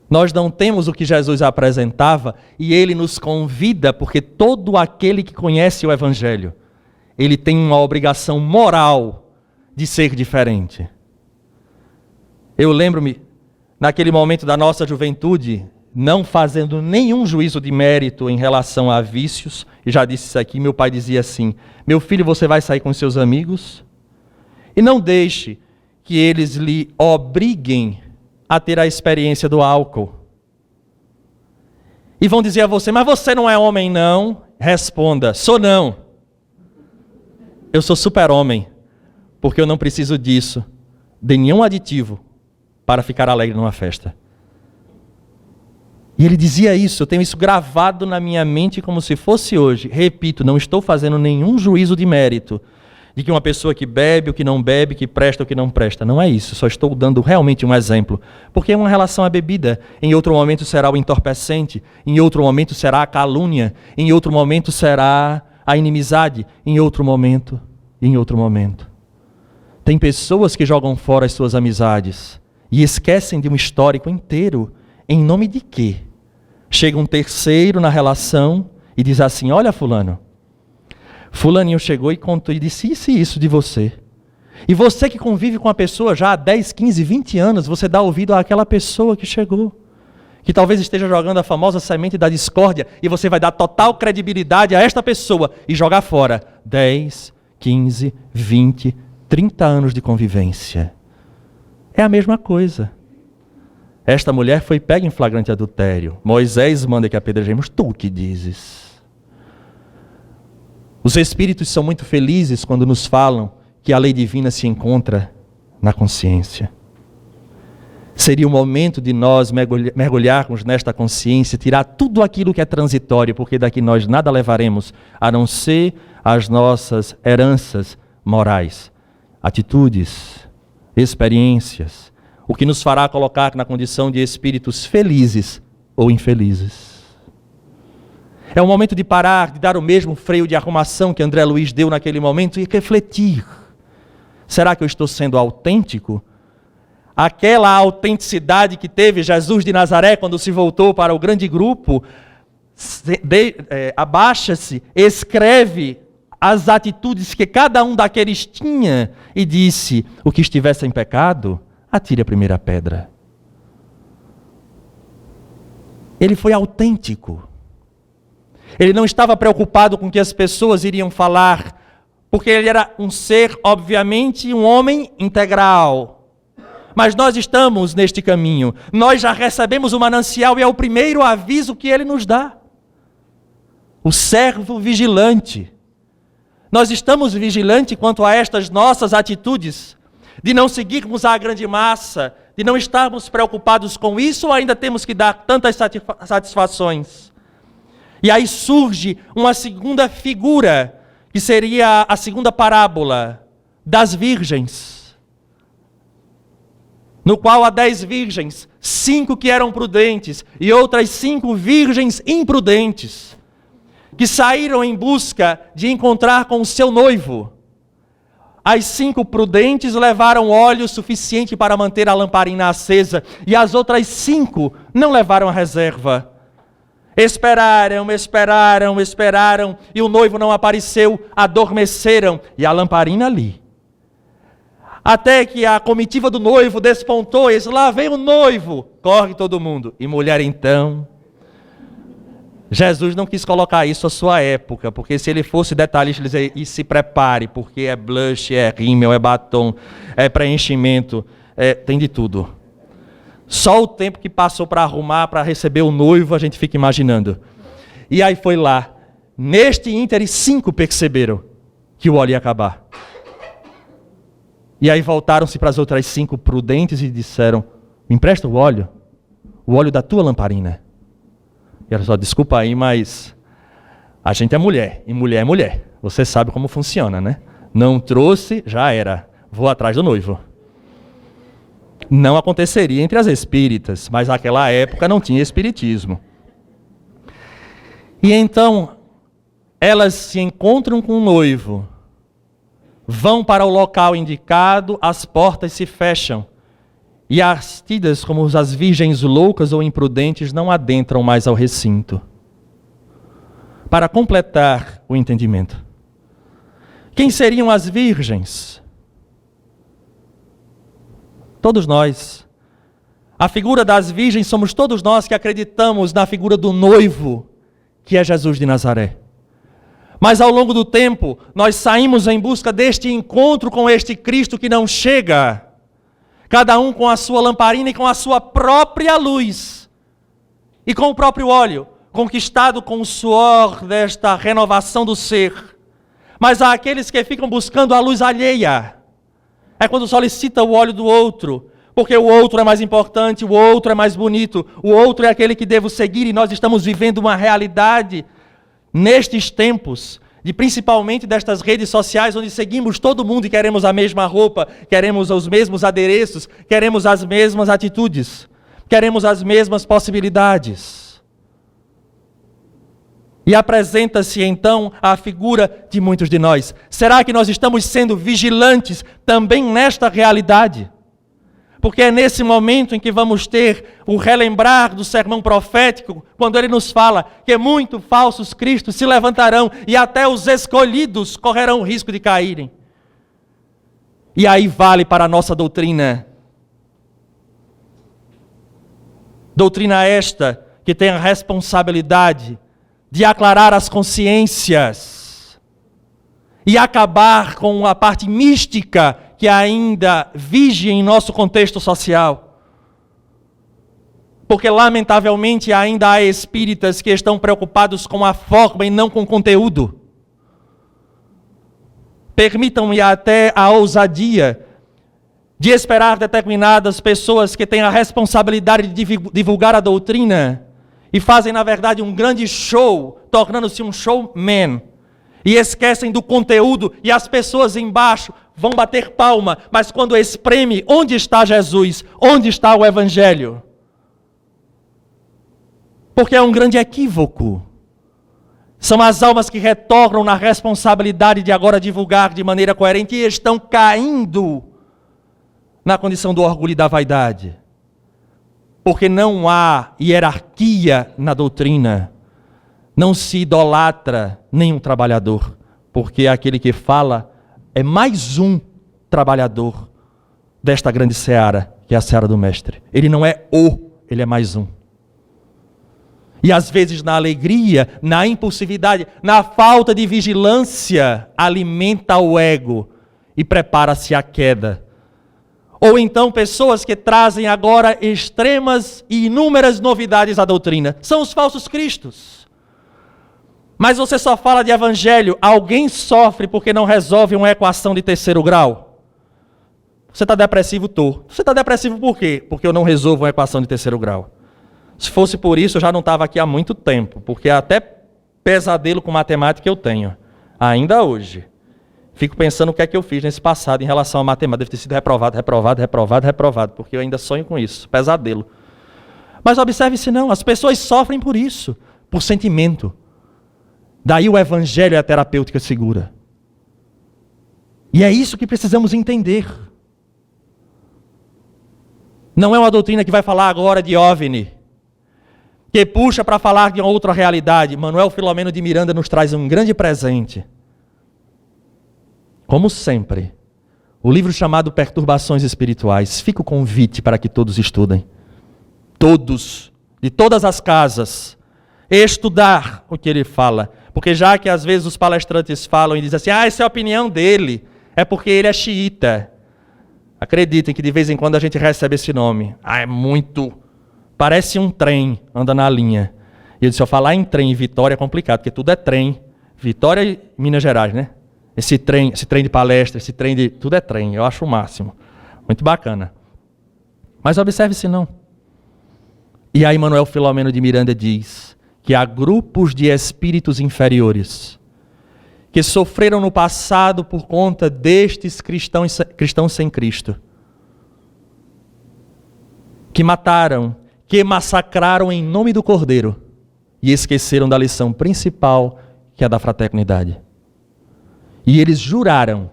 Speaker 2: Nós não temos o que Jesus apresentava e ele nos convida, porque todo aquele que conhece o Evangelho, ele tem uma obrigação moral de ser diferente. Eu lembro-me, naquele momento da nossa juventude, não fazendo nenhum juízo de mérito em relação a vícios, e já disse isso aqui, meu pai dizia assim, meu filho, você vai sair com seus amigos e não deixe que eles lhe obriguem a ter a experiência do álcool. E vão dizer a você, mas você não é homem não? Responda, sou não. Eu sou super-homem, porque eu não preciso disso, de nenhum aditivo, para ficar alegre numa festa. E ele dizia isso, eu tenho isso gravado na minha mente como se fosse hoje. Repito, não estou fazendo nenhum juízo de mérito de que uma pessoa que bebe, o que não bebe, que presta, o que não presta. Não é isso, só estou dando realmente um exemplo. Porque é uma relação à bebida. Em outro momento será o entorpecente, em outro momento será a calúnia, em outro momento será a inimizade, em outro momento. Tem pessoas que jogam fora as suas amizades e esquecem de um histórico inteiro. Em nome de quê? Chega um terceiro na relação e diz assim, olha fulano, fulaninho chegou e contou e disse isso de você. E você que convive com a pessoa já há 10, 15, 20 anos, você dá ouvido àquela pessoa que chegou, que talvez esteja jogando a famosa semente da discórdia, e você vai dar total credibilidade a esta pessoa e jogar fora 10, 15, 20, 30 anos de convivência. É a mesma coisa. Esta mulher foi pega em flagrante adultério. Moisés manda que apedrejemos. Tu o que dizes? Os espíritos são muito felizes quando nos falam que a lei divina se encontra na consciência. Seria o momento de nós mergulharmos nesta consciência, tirar tudo aquilo que é transitório, porque daqui nós nada levaremos, a não ser as nossas heranças morais, atitudes, experiências, o que nos fará colocar na condição de espíritos felizes ou infelizes. É o momento de parar, de dar o mesmo freio de arrumação que André Luiz deu naquele momento e refletir. Será que eu estou sendo autêntico? Aquela autenticidade que teve Jesus de Nazaré quando se voltou para o grande grupo, abaixa-se, escreve as atitudes que cada um daqueles tinha e disse, o que estivesse em pecado, atire a primeira pedra. Ele foi autêntico. Ele não estava preocupado com o que as pessoas iriam falar, porque ele era um ser, obviamente, um homem integral. mas nós estamos neste caminho. Nós já recebemos o manancial e é o primeiro aviso que ele nos dá. O servo vigilante. Nós estamos vigilantes quanto a estas nossas atitudes, de não seguirmos a grande massa, de não estarmos preocupados com isso, ou ainda temos que dar tantas satisfações? E aí surge uma segunda figura, que seria a segunda parábola das virgens, no qual há 10 virgens, 5 que eram prudentes e outras 5 virgens imprudentes, que saíram em busca de encontrar com o seu noivo. As 5 prudentes levaram óleo suficiente para manter a lamparina acesa, e as outras 5 não levaram a reserva. Esperaram, e o noivo não apareceu, adormeceram, e a lamparina ali. Até que a comitiva do noivo despontou, e disse, lá vem o noivo, corre todo mundo. E mulher então... Jesus não quis colocar isso à sua época, porque se ele fosse detalhista, ele dizia, e se prepare, porque é blush, é rímel, é batom, é preenchimento, tem de tudo. Só o tempo que passou para arrumar, para receber o noivo, a gente fica imaginando. E aí foi lá. Neste ínterim, 5 perceberam que o óleo ia acabar. E aí voltaram-se para as outras 5 prudentes e disseram, me empresta o óleo da tua lamparina. E ela só, desculpa aí, mas a gente é mulher, e mulher é mulher. Você sabe como funciona, né? Não trouxe, já era. Vou atrás do noivo. Não aconteceria entre as espíritas, mas naquela época não tinha espiritismo. E então, elas se encontram com o noivo, vão para o local indicado, as portas se fecham. E as tidas como as virgens loucas ou imprudentes não adentram mais ao recinto. Para completar o entendimento. Quem seriam as virgens? Todos nós. A figura das virgens somos todos nós que acreditamos na figura do noivo, que é Jesus de Nazaré. Mas ao longo do tempo, nós saímos em busca deste encontro com este Cristo que não chega. Cada um com a sua lamparina e com a sua própria luz. E com o próprio óleo, conquistado com o suor desta renovação do ser. Mas há aqueles que ficam buscando a luz alheia. É quando solicita o óleo do outro, porque o outro é mais importante, o outro é mais bonito, o outro é aquele que devo seguir, e nós estamos vivendo uma realidade nestes tempos, principalmente destas redes sociais, onde seguimos todo mundo e queremos a mesma roupa, queremos os mesmos adereços, queremos as mesmas atitudes, queremos as mesmas possibilidades. E apresenta-se então a figura de muitos de nós. Será que nós estamos sendo vigilantes também nesta realidade? Porque é nesse momento em que vamos ter o relembrar do sermão profético, quando ele nos fala que muitos falsos cristos se levantarão e até os escolhidos correrão o risco de caírem. E aí vale para a nossa doutrina. Doutrina esta que tem a responsabilidade de aclarar as consciências e acabar com a parte mística que ainda vige em nosso contexto social. Porque, lamentavelmente, ainda há espíritas que estão preocupados com a forma e não com o conteúdo. Permitam-me até a ousadia de esperar determinadas pessoas que têm a responsabilidade de divulgar a doutrina e fazem, na verdade, um grande show, tornando-se um showman. E esquecem do conteúdo, e as pessoas embaixo vão bater palma, mas quando espreme, onde está Jesus? Onde está o Evangelho? Porque é um grande equívoco. São as almas que retornam na responsabilidade de agora divulgar de maneira coerente e estão caindo na condição do orgulho e da vaidade. Porque não há hierarquia na doutrina. Não se idolatra nenhum trabalhador, porque aquele que fala é mais um trabalhador desta grande seara, que é a seara do Mestre. Ele não é ele é mais um. E às vezes na alegria, na impulsividade, na falta de vigilância, alimenta o ego e prepara-se a queda. Ou então pessoas que trazem agora extremas e inúmeras novidades à doutrina. São os falsos cristos. Mas você só fala de evangelho, alguém sofre porque não resolve uma equação de terceiro grau? Você está depressivo? Tô. Você está depressivo por quê? Porque eu não resolvo uma equação de terceiro grau. Se fosse por isso, eu já não estava aqui há muito tempo, porque até pesadelo com matemática eu tenho, ainda hoje. Fico pensando o que é que eu fiz nesse passado em relação à matemática. Deve ter sido reprovado, porque eu ainda sonho com isso, pesadelo. Mas observe-se não, as pessoas sofrem por isso, por sentimento. Daí o evangelho é a terapêutica segura. E é isso que precisamos entender. Não é uma doutrina que vai falar agora de OVNI, que puxa para falar de outra realidade. Manuel Filomeno de Miranda nos traz um grande presente. Como sempre, o livro chamado Perturbações Espirituais. Fica o convite para que todos estudem. Todos, de todas as casas, estudar o que ele fala. Porque já que às vezes os palestrantes falam e dizem assim, essa é a opinião dele, é porque ele é xiita. Acreditem que de vez em quando a gente recebe esse nome. É muito... Parece um trem, anda na linha. E eu disse, falar em trem e Vitória é complicado, porque tudo é trem. Vitória e Minas Gerais, né? Esse trem de palestra, esse trem de... Tudo é trem, eu acho o máximo. Muito bacana. Mas observe-se não. E aí Manuel Filomeno de Miranda diz que há grupos de espíritos inferiores que sofreram no passado por conta destes cristãos sem Cristo. Que mataram, que massacraram em nome do Cordeiro e esqueceram da lição principal, que é a da fraternidade. E eles juraram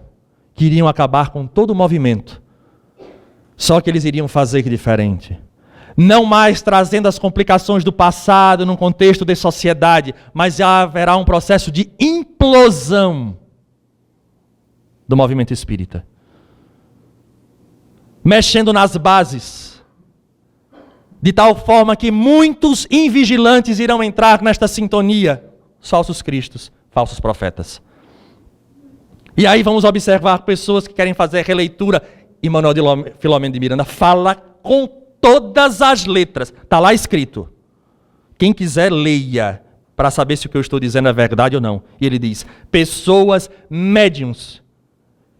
Speaker 2: que iriam acabar com todo o movimento. Só que eles iriam fazer diferente. Não mais trazendo as complicações do passado num contexto de sociedade, mas já haverá um processo de implosão do movimento espírita. Mexendo nas bases, de tal forma que muitos invigilantes irão entrar nesta sintonia, falsos cristos, falsos profetas. E aí vamos observar pessoas que querem fazer releitura, e Manuel Filomeno de Miranda fala com todas as letras, está lá escrito. Quem quiser leia, para saber se o que eu estou dizendo é verdade ou não. E ele diz, pessoas médiuns,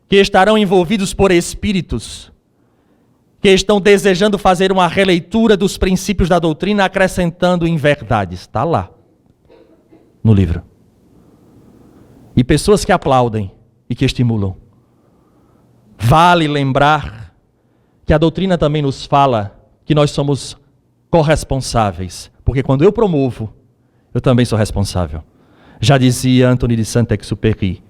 Speaker 2: que estarão envolvidos por espíritos, que estão desejando fazer uma releitura dos princípios da doutrina, acrescentando em verdades. Está lá, no livro. E pessoas que aplaudem e que estimulam. Vale lembrar que a doutrina também nos fala que nós somos corresponsáveis, porque quando eu promovo, eu também sou responsável. Já dizia Antony de Saint-Exupéry,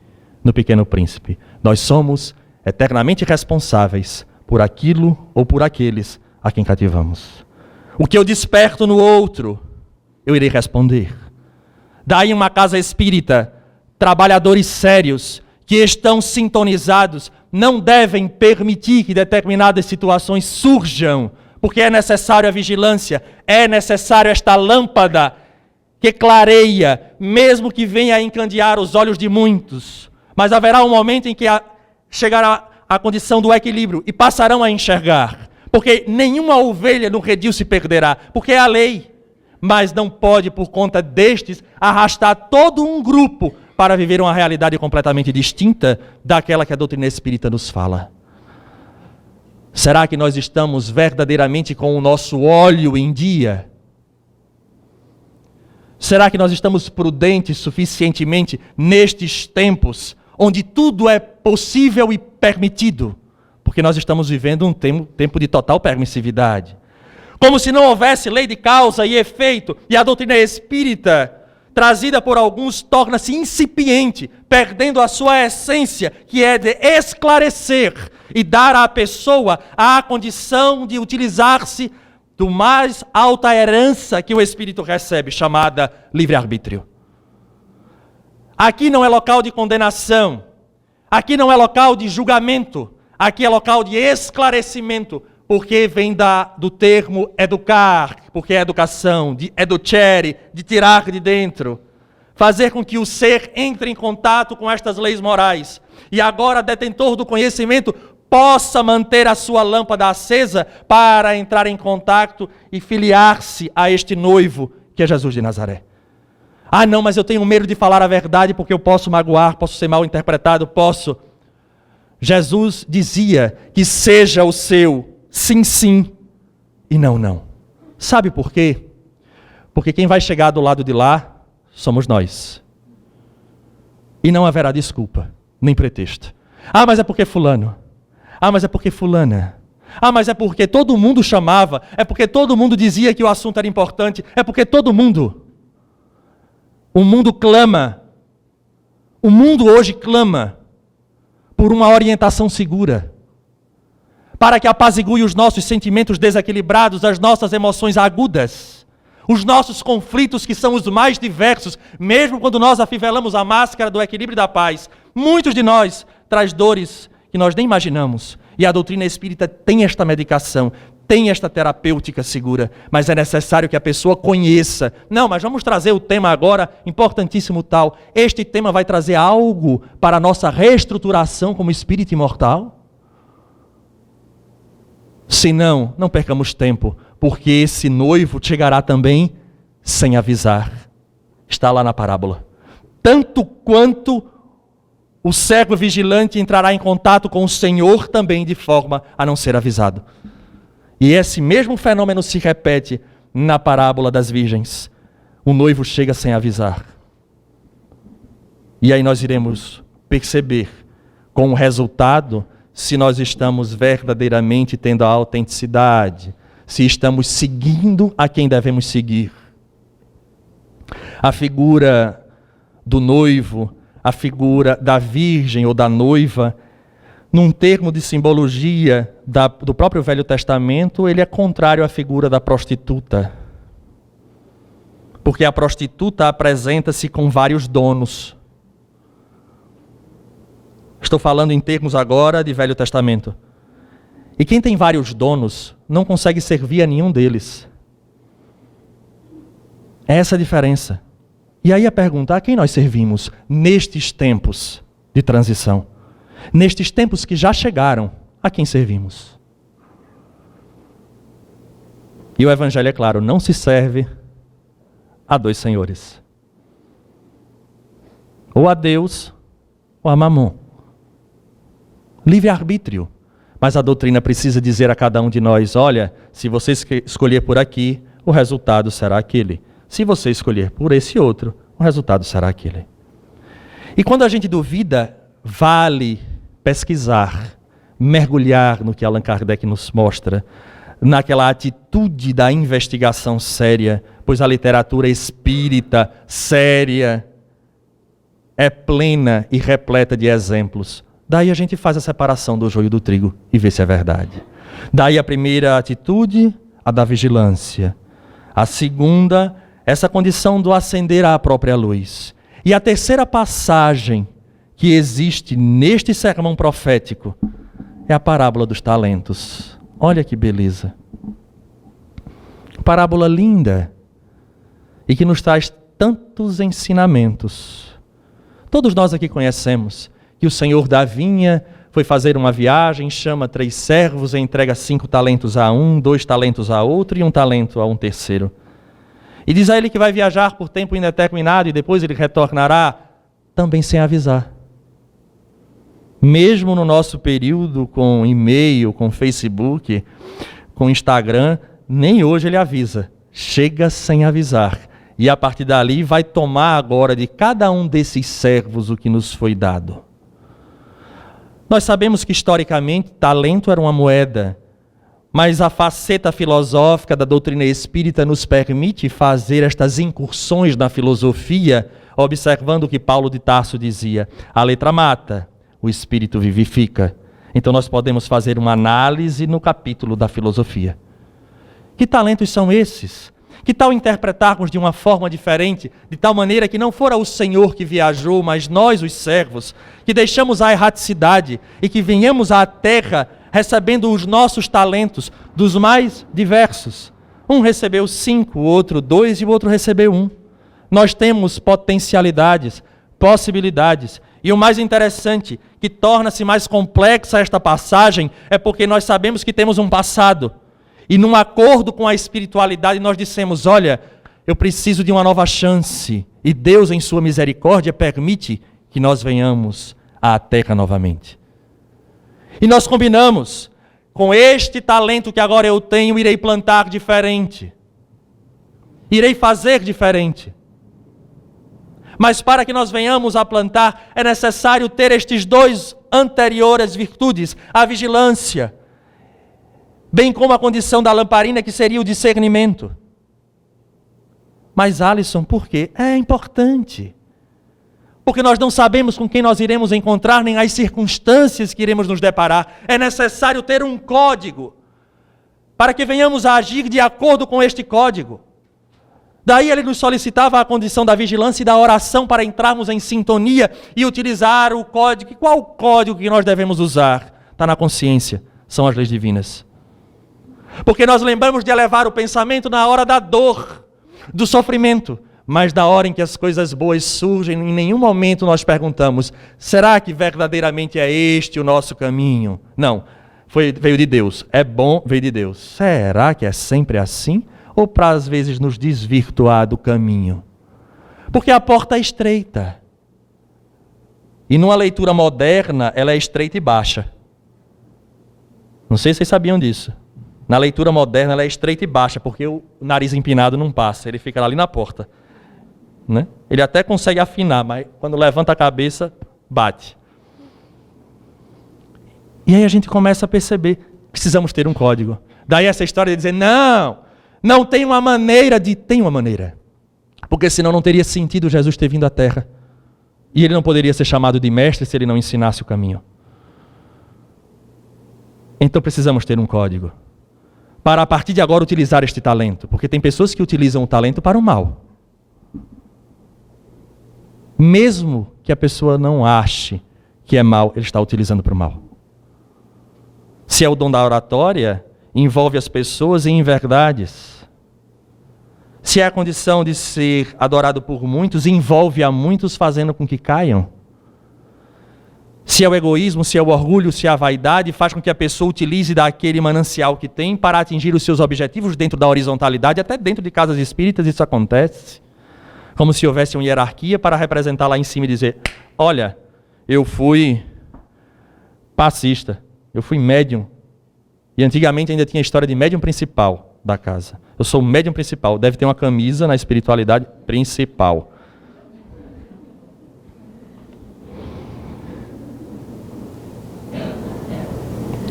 Speaker 2: no Pequeno Príncipe, nós somos eternamente responsáveis por aquilo ou por aqueles a quem cativamos. O que eu desperto no outro, eu irei responder. Daí uma casa espírita, trabalhadores sérios, que estão sintonizados, não devem permitir que determinadas situações surjam, porque é necessário a vigilância, é necessário esta lâmpada que clareia, mesmo que venha a encandear os olhos de muitos. Mas haverá um momento em que chegará a condição do equilíbrio e passarão a enxergar, porque nenhuma ovelha no redil se perderá, porque é a lei, mas não pode, por conta destes, arrastar todo um grupo para viver uma realidade completamente distinta daquela que a doutrina espírita nos fala. Será que nós estamos verdadeiramente com o nosso óleo em dia? Será que nós estamos prudentes suficientemente nestes tempos, onde tudo é possível e permitido? Porque nós estamos vivendo um tempo de total permissividade. Como se não houvesse lei de causa e efeito, e a doutrina espírita, trazida por alguns, torna-se incipiente, perdendo a sua essência, que é de esclarecer e dar à pessoa a condição de utilizar-se do mais alta herança que o Espírito recebe, chamada livre-arbítrio. Aqui não é local de condenação, aqui não é local de julgamento, aqui é local de esclarecimento, porque vem do termo educar, porque é educação, de educere, de tirar de dentro. Fazer com que o ser entre em contato com estas leis morais. E agora, detentor do conhecimento, possa manter a sua lâmpada acesa para entrar em contato e filiar-se a este noivo que é Jesus de Nazaré. Ah, não, mas eu tenho medo de falar a verdade porque eu posso magoar, posso ser mal interpretado, posso. Jesus dizia que seja o seu sim, sim e não, não. Sabe por quê? Porque quem vai chegar do lado de lá somos nós. E não haverá desculpa, nem pretexto. Ah, mas é porque fulano. Ah, mas é porque fulana. Ah, mas é porque todo mundo chamava. É porque todo mundo dizia que o assunto era importante. É porque todo mundo. O mundo clama. O mundo hoje clama por uma orientação segura. Para que apazigue os nossos sentimentos desequilibrados, as nossas emoções agudas. Os nossos conflitos que são os mais diversos. Mesmo quando nós afivelamos a máscara do equilíbrio e da paz. Muitos de nós traz dores que nós nem imaginamos. E a doutrina espírita tem esta medicação, tem esta terapêutica segura, mas é necessário que a pessoa conheça. Não, mas vamos trazer o tema agora, importantíssimo tal. Este tema vai trazer algo para a nossa reestruturação como espírito imortal? Se não, não percamos tempo, porque esse noivo chegará também sem avisar. Está lá na parábola. Tanto quanto o cego vigilante entrará em contato com o Senhor também de forma a não ser avisado. E esse mesmo fenômeno se repete na parábola das virgens. O noivo chega sem avisar. E aí nós iremos perceber com o resultado se nós estamos verdadeiramente tendo a autenticidade, se estamos seguindo a quem devemos seguir. A figura do noivo, a figura da virgem ou da noiva, num termo de simbologia do próprio Velho Testamento, ele é contrário à figura da prostituta. Porque a prostituta apresenta-se com vários donos. Estou falando em termos agora de Velho Testamento. E quem tem vários donos não consegue servir a nenhum deles. É essa a diferença. E aí a pergunta, a quem nós servimos nestes tempos de transição? Nestes tempos que já chegaram, a quem servimos? E o Evangelho, é claro, não se serve a dois senhores. Ou a Deus, ou a Mamon. Livre-arbítrio. Mas a doutrina precisa dizer a cada um de nós, olha, se você escolher por aqui, o resultado será aquele. Se você escolher por esse outro, o resultado será aquele. E quando a gente duvida, vale pesquisar, mergulhar no que Allan Kardec nos mostra, naquela atitude da investigação séria, pois a literatura espírita séria é plena e repleta de exemplos. Daí a gente faz a separação do joio do trigo e vê se é verdade. Daí a primeira atitude, a da vigilância. A segunda, essa condição do acender à própria luz. E a terceira passagem que existe neste sermão profético é a parábola dos talentos. Olha que beleza. Parábola linda e que nos traz tantos ensinamentos. Todos nós aqui conhecemos que o senhor da vinha foi fazer uma viagem, chama 3 servos e entrega 5 talentos a um, 2 talentos a outro e 1 talento a um terceiro. E diz a ele que vai viajar por tempo indeterminado e depois ele retornará, também sem avisar. Mesmo no nosso período com e-mail, com Facebook, com Instagram, nem hoje ele avisa. Chega sem avisar. E a partir dali vai tomar agora de cada um desses servos o que nos foi dado. Nós sabemos que historicamente talento era uma moeda, mas a faceta filosófica da doutrina espírita nos permite fazer estas incursões na filosofia, observando o que Paulo de Tarso dizia: a letra mata, o espírito vivifica. Então nós podemos fazer uma análise no capítulo da filosofia. Que talentos são esses? Que tal interpretarmos de uma forma diferente, de tal maneira que não fora o Senhor que viajou, mas nós, os servos, que deixamos a erraticidade e que venhamos à terra recebendo os nossos talentos dos mais diversos. Um recebeu 5, o outro 2 e o outro recebeu 1. Nós temos potencialidades, possibilidades, E o mais interessante, que torna-se mais complexa esta passagem, é porque nós sabemos que temos um passado. E num acordo com a espiritualidade, nós dissemos, olha, eu preciso de uma nova chance. E Deus, em sua misericórdia, permite que nós venhamos à terra novamente. E nós combinamos, com este talento que agora eu tenho, irei plantar diferente. Irei fazer diferente. Mas para que nós venhamos a plantar, é necessário ter estes dois anteriores virtudes, a vigilância, bem como a condição da lamparina, que seria o discernimento. Mas, Alisson, por quê? É importante. Porque nós não sabemos com quem nós iremos encontrar, nem as circunstâncias que iremos nos deparar. É necessário ter um código, para que venhamos a agir de acordo com este código. Daí ele nos solicitava a condição da vigilância e da oração para entrarmos em sintonia e utilizar o código. E qual o código que nós devemos usar? Está na consciência, são as leis divinas. Porque nós lembramos de elevar o pensamento na hora da dor, do sofrimento, mas na hora em que as coisas boas surgem, em nenhum momento nós perguntamos, será que verdadeiramente é este o nosso caminho? Não, veio de Deus, é bom, veio de Deus. Será que é sempre assim? Ou para às vezes nos desvirtuar do caminho? Porque a porta é estreita. E numa leitura moderna, ela é estreita e baixa. Não sei se vocês sabiam disso. Na leitura moderna, ela é estreita e baixa, porque o nariz empinado não passa, ele fica ali na porta. Né? Ele até consegue afinar, mas quando levanta a cabeça, bate. E aí a gente começa a perceber, precisamos ter um código. Daí essa história de dizer, não tem uma maneira tem uma maneira. Porque senão não teria sentido Jesus ter vindo à Terra. E ele não poderia ser chamado de mestre se ele não ensinasse o caminho. Então precisamos ter um código. Para a partir de agora utilizar este talento. Porque tem pessoas que utilizam o talento para o mal. Mesmo que a pessoa não ache que é mal, ele está utilizando para o mal. Se é o dom da oratória, envolve as pessoas em verdades. Se é a condição de ser adorado por muitos, envolve a muitos fazendo com que caiam. Se é o egoísmo, se é o orgulho, se é a vaidade, faz com que a pessoa utilize daquele manancial que tem para atingir os seus objetivos dentro da horizontalidade, até dentro de casas espíritas isso acontece. Como se houvesse uma hierarquia para representar lá em cima e dizer, olha, eu fui passista, eu fui médium. E antigamente ainda tinha a história de médium principal da casa. Eu sou o médium principal, deve ter uma camisa na espiritualidade principal.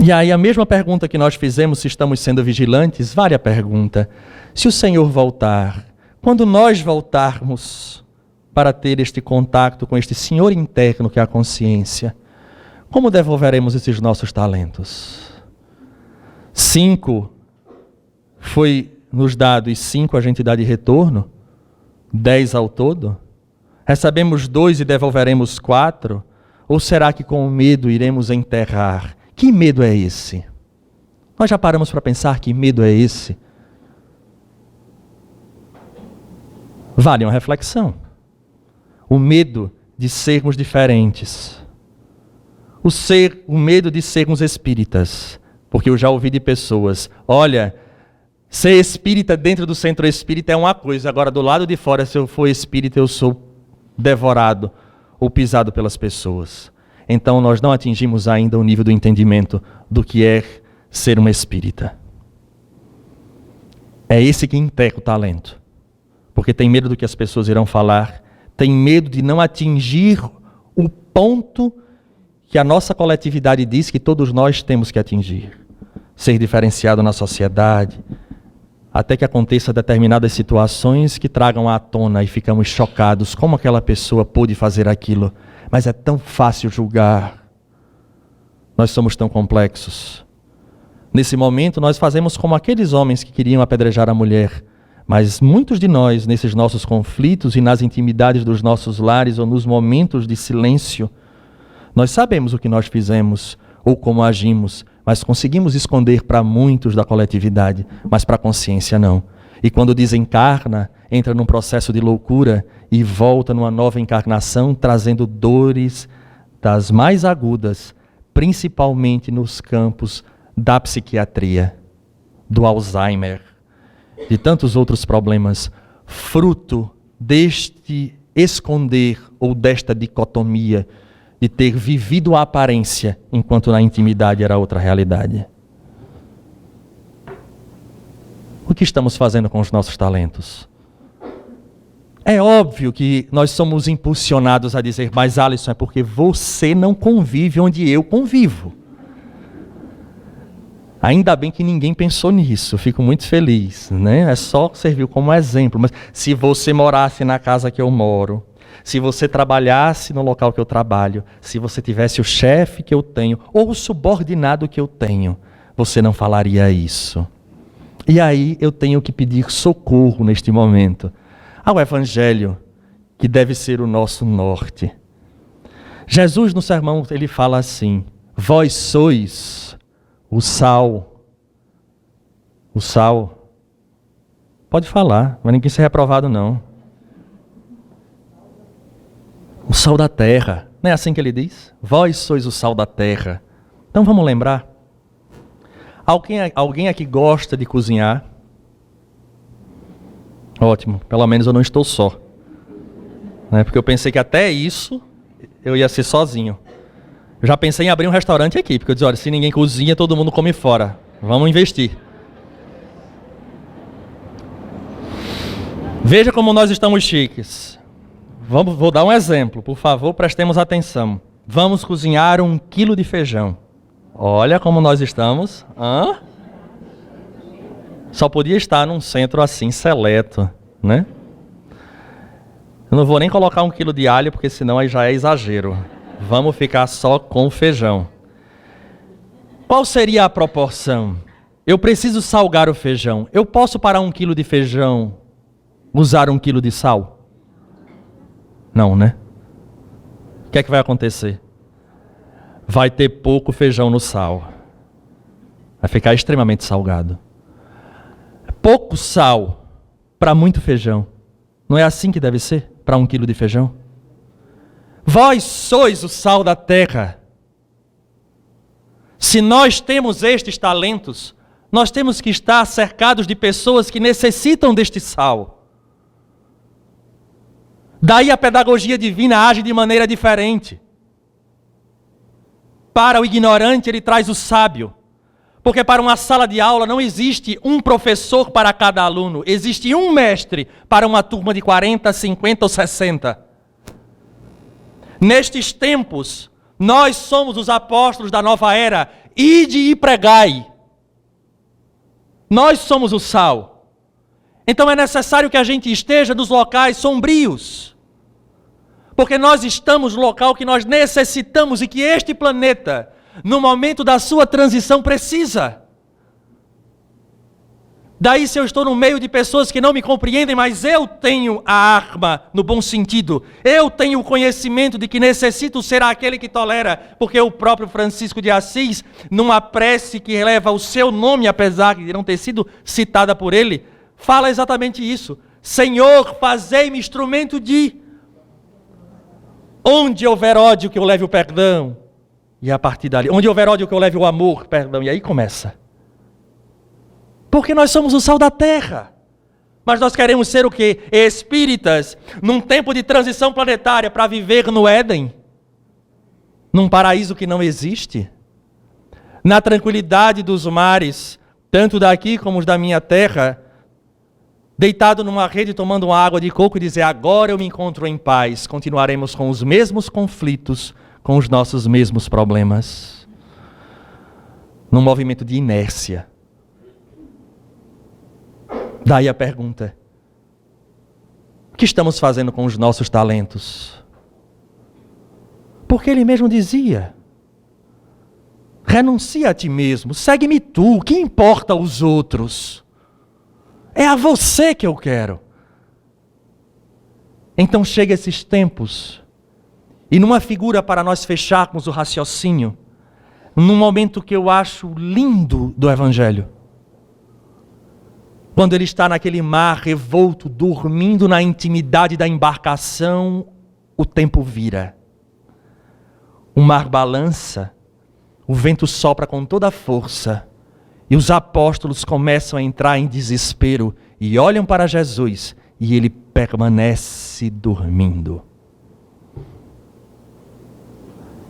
Speaker 2: E aí a mesma pergunta que nós fizemos, se estamos sendo vigilantes, vale a pergunta. Se o Senhor voltar, quando nós voltarmos para ter este contato com este Senhor interno que é a consciência, como devolveremos esses nossos talentos? 5 foi nos dado e 5 a gente dá de retorno? 10 ao todo? Recebemos 2 e devolveremos 4? Ou será que com o medo iremos enterrar? Que medo é esse? Nós já paramos para pensar que medo é esse? Vale uma reflexão. O medo de sermos diferentes. O medo de sermos espíritas. Porque eu já ouvi de pessoas, olha, ser espírita dentro do centro espírita é uma coisa, agora do lado de fora, se eu for espírita, eu sou devorado ou pisado pelas pessoas. Então nós não atingimos ainda o nível do entendimento do que é ser um espírita. É esse que enterra o talento. Porque tem medo do que as pessoas irão falar, tem medo de não atingir o ponto que a nossa coletividade diz que todos nós temos que atingir. Ser diferenciado na sociedade, até que aconteça determinadas situações que tragam à tona e ficamos chocados. Como aquela pessoa pôde fazer aquilo? Mas é tão fácil julgar. Nós somos tão complexos. Nesse momento nós fazemos como aqueles homens que queriam apedrejar a mulher. Mas muitos de nós, nesses nossos conflitos e nas intimidades dos nossos lares ou nos momentos de silêncio, nós sabemos o que nós fizemos ou como agimos, mas conseguimos esconder para muitos da coletividade, mas para a consciência não. E quando desencarna, entra num processo de loucura e volta numa nova encarnação, trazendo dores, das mais agudas, principalmente nos campos da psiquiatria, do Alzheimer, de tantos outros problemas, fruto deste esconder ou desta dicotomia de ter vivido a aparência enquanto na intimidade era outra realidade. O que estamos fazendo com os nossos talentos? É óbvio que nós somos impulsionados a dizer, mas Alisson, é porque você não convive onde eu convivo. Ainda bem que ninguém pensou nisso, fico muito feliz, né? É só servir como exemplo, mas se você morasse na casa que eu moro, se você trabalhasse no local que eu trabalho, se você tivesse o chefe que eu tenho, ou o subordinado que eu tenho, você não falaria isso. E aí eu tenho que pedir socorro neste momento ao Evangelho, que deve ser o nosso norte. Jesus no sermão ele fala assim, vós sois o sal. O sal. Pode falar, mas ninguém ser reprovado não. O sal da terra. Não é assim que ele diz? Vós sois o sal da terra. Então vamos lembrar. Alguém aqui gosta de cozinhar? Ótimo, pelo menos eu não estou só. Né? Porque eu pensei que até isso eu ia ser sozinho. Eu já pensei em abrir um restaurante aqui, porque eu disse, olha, se ninguém cozinha, todo mundo come fora. Vamos investir. Veja como nós estamos chiques. Vou dar um exemplo, por favor, prestemos atenção. Vamos cozinhar 1 quilo de feijão. Olha como nós estamos. Só podia estar num centro assim, seleto, né? Eu não vou nem colocar 1 quilo de alho, porque senão aí já é exagero. Vamos ficar só com feijão. Qual seria a proporção? Eu preciso salgar o feijão. Eu posso para 1 quilo de feijão usar 1 quilo de sal? Não, né? O que é que vai acontecer? Vai ter pouco feijão no sal. Vai ficar extremamente salgado. Pouco sal para muito feijão. Não é assim que deve ser para 1 quilo de feijão? Vós sois o sal da terra. Se nós temos estes talentos, nós temos que estar cercados de pessoas que necessitam deste sal. Daí a pedagogia divina age de maneira diferente. Para o ignorante, ele traz o sábio. Porque para uma sala de aula não existe um professor para cada aluno. Existe um mestre para uma turma de 40, 50 ou 60. Nestes tempos, nós somos os apóstolos da nova era. Ide e pregai. Nós somos o sal. Então é necessário que a gente esteja nos locais sombrios. Porque nós estamos no local que nós necessitamos e que este planeta, no momento da sua transição, precisa. Daí, se eu estou no meio de pessoas que não me compreendem, mas eu tenho a arma, no bom sentido, eu tenho o conhecimento de que necessito ser aquele que tolera, porque o próprio Francisco de Assis, numa prece que leva o seu nome, apesar de não ter sido citada por ele, fala exatamente isso. Senhor, fazei-me instrumento de... Onde houver ódio, que eu leve o perdão. E a partir dali, onde houver ódio, que eu leve o amor, perdão. E aí começa. Porque nós somos o sal da terra. Mas nós queremos ser o quê? Espíritas, num tempo de transição planetária, para viver no Éden. Num paraíso que não existe. Na tranquilidade dos mares, tanto daqui como os da minha terra, deitado numa rede tomando uma água de coco e dizer, agora eu me encontro em paz. Continuaremos com os mesmos conflitos, com os nossos mesmos problemas. Num movimento de inércia. Daí a pergunta, o que estamos fazendo com os nossos talentos? Porque ele mesmo dizia, renuncia a ti mesmo, segue-me tu, o que importa os outros? É a você que eu quero. Então chega esses tempos, e numa figura para nós fecharmos o raciocínio, num momento que eu acho lindo do Evangelho, quando ele está naquele mar revolto, dormindo na intimidade da embarcação, o tempo vira. O mar balança, o vento sopra com toda a força, e os apóstolos começam a entrar em desespero e olham para Jesus e ele permanece dormindo.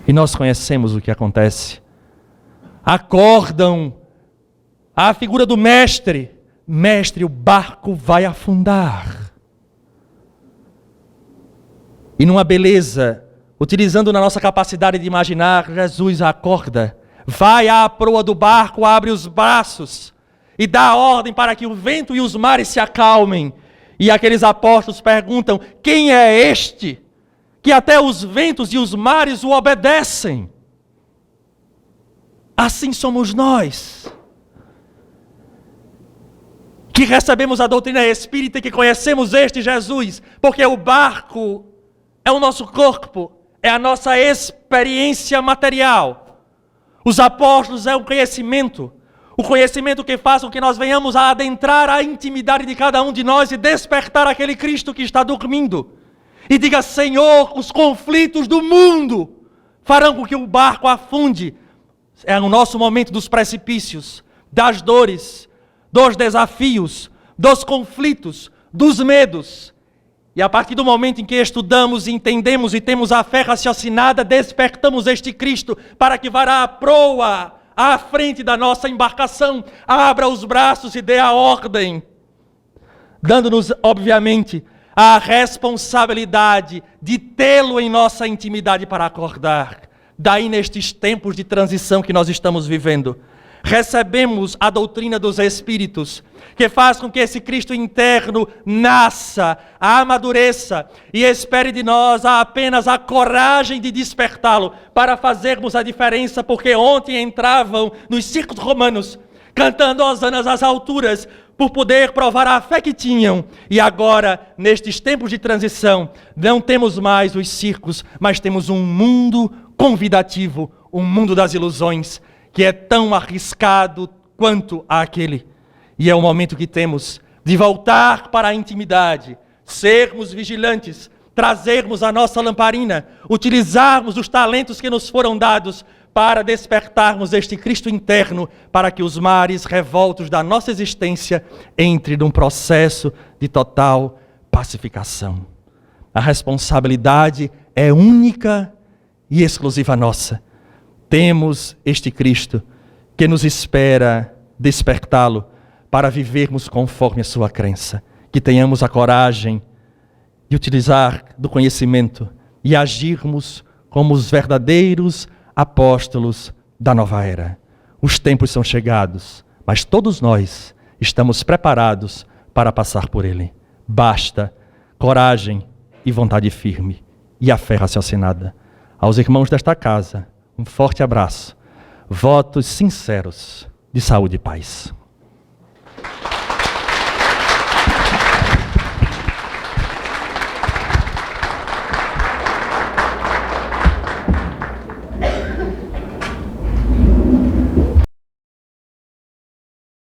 Speaker 2: E nós conhecemos o que acontece. Acordam a figura do mestre. Mestre, o barco vai afundar. E numa beleza, utilizando na nossa capacidade de imaginar, Jesus acorda, vai à proa do barco, abre os braços e dá ordem para que o vento e os mares se acalmem. E aqueles apóstolos perguntam: quem é este que até os ventos e os mares o obedecem? Assim somos nós, que recebemos a doutrina espírita e que conhecemos este Jesus, porque o barco é o nosso corpo, é a nossa experiência material. Os apóstolos é o conhecimento que faz com que nós venhamos a adentrar a intimidade de cada um de nós e despertar aquele Cristo que está dormindo. E diga: Senhor, os conflitos do mundo farão com que o barco afunde. É o nosso momento dos precipícios, das dores, dos desafios, dos conflitos, dos medos. E a partir do momento em que estudamos, entendemos e temos a fé raciocinada, despertamos este Cristo para que vá à proa, à frente da nossa embarcação, abra os braços e dê a ordem, dando-nos, obviamente, a responsabilidade de tê-lo em nossa intimidade para acordar. Daí, nestes tempos de transição que nós estamos vivendo, recebemos a doutrina dos Espíritos, que faz com que esse Cristo interno nasça, amadureça e espere de nós apenas a coragem de despertá-lo para fazermos a diferença, porque ontem entravam nos circos romanos cantando hosanas às alturas por poder provar a fé que tinham, e agora, nestes tempos de transição, não temos mais os circos, mas temos um mundo convidativo, um mundo das ilusões, que é tão arriscado quanto aquele. E é o momento que temos de voltar para a intimidade, sermos vigilantes, trazermos a nossa lamparina, utilizarmos os talentos que nos foram dados para despertarmos este Cristo interno, para que os mares revoltos da nossa existência entrem num processo de total pacificação. A responsabilidade é única e exclusiva nossa. Temos este Cristo que nos espera despertá-lo para vivermos conforme a sua crença. Que tenhamos a coragem de utilizar do conhecimento e agirmos como os verdadeiros apóstolos da nova era. Os tempos são chegados, mas todos nós estamos preparados para passar por ele. Basta coragem e vontade firme e a fé raciocinada. Aos irmãos desta casa, um forte abraço. Votos sinceros de saúde e paz.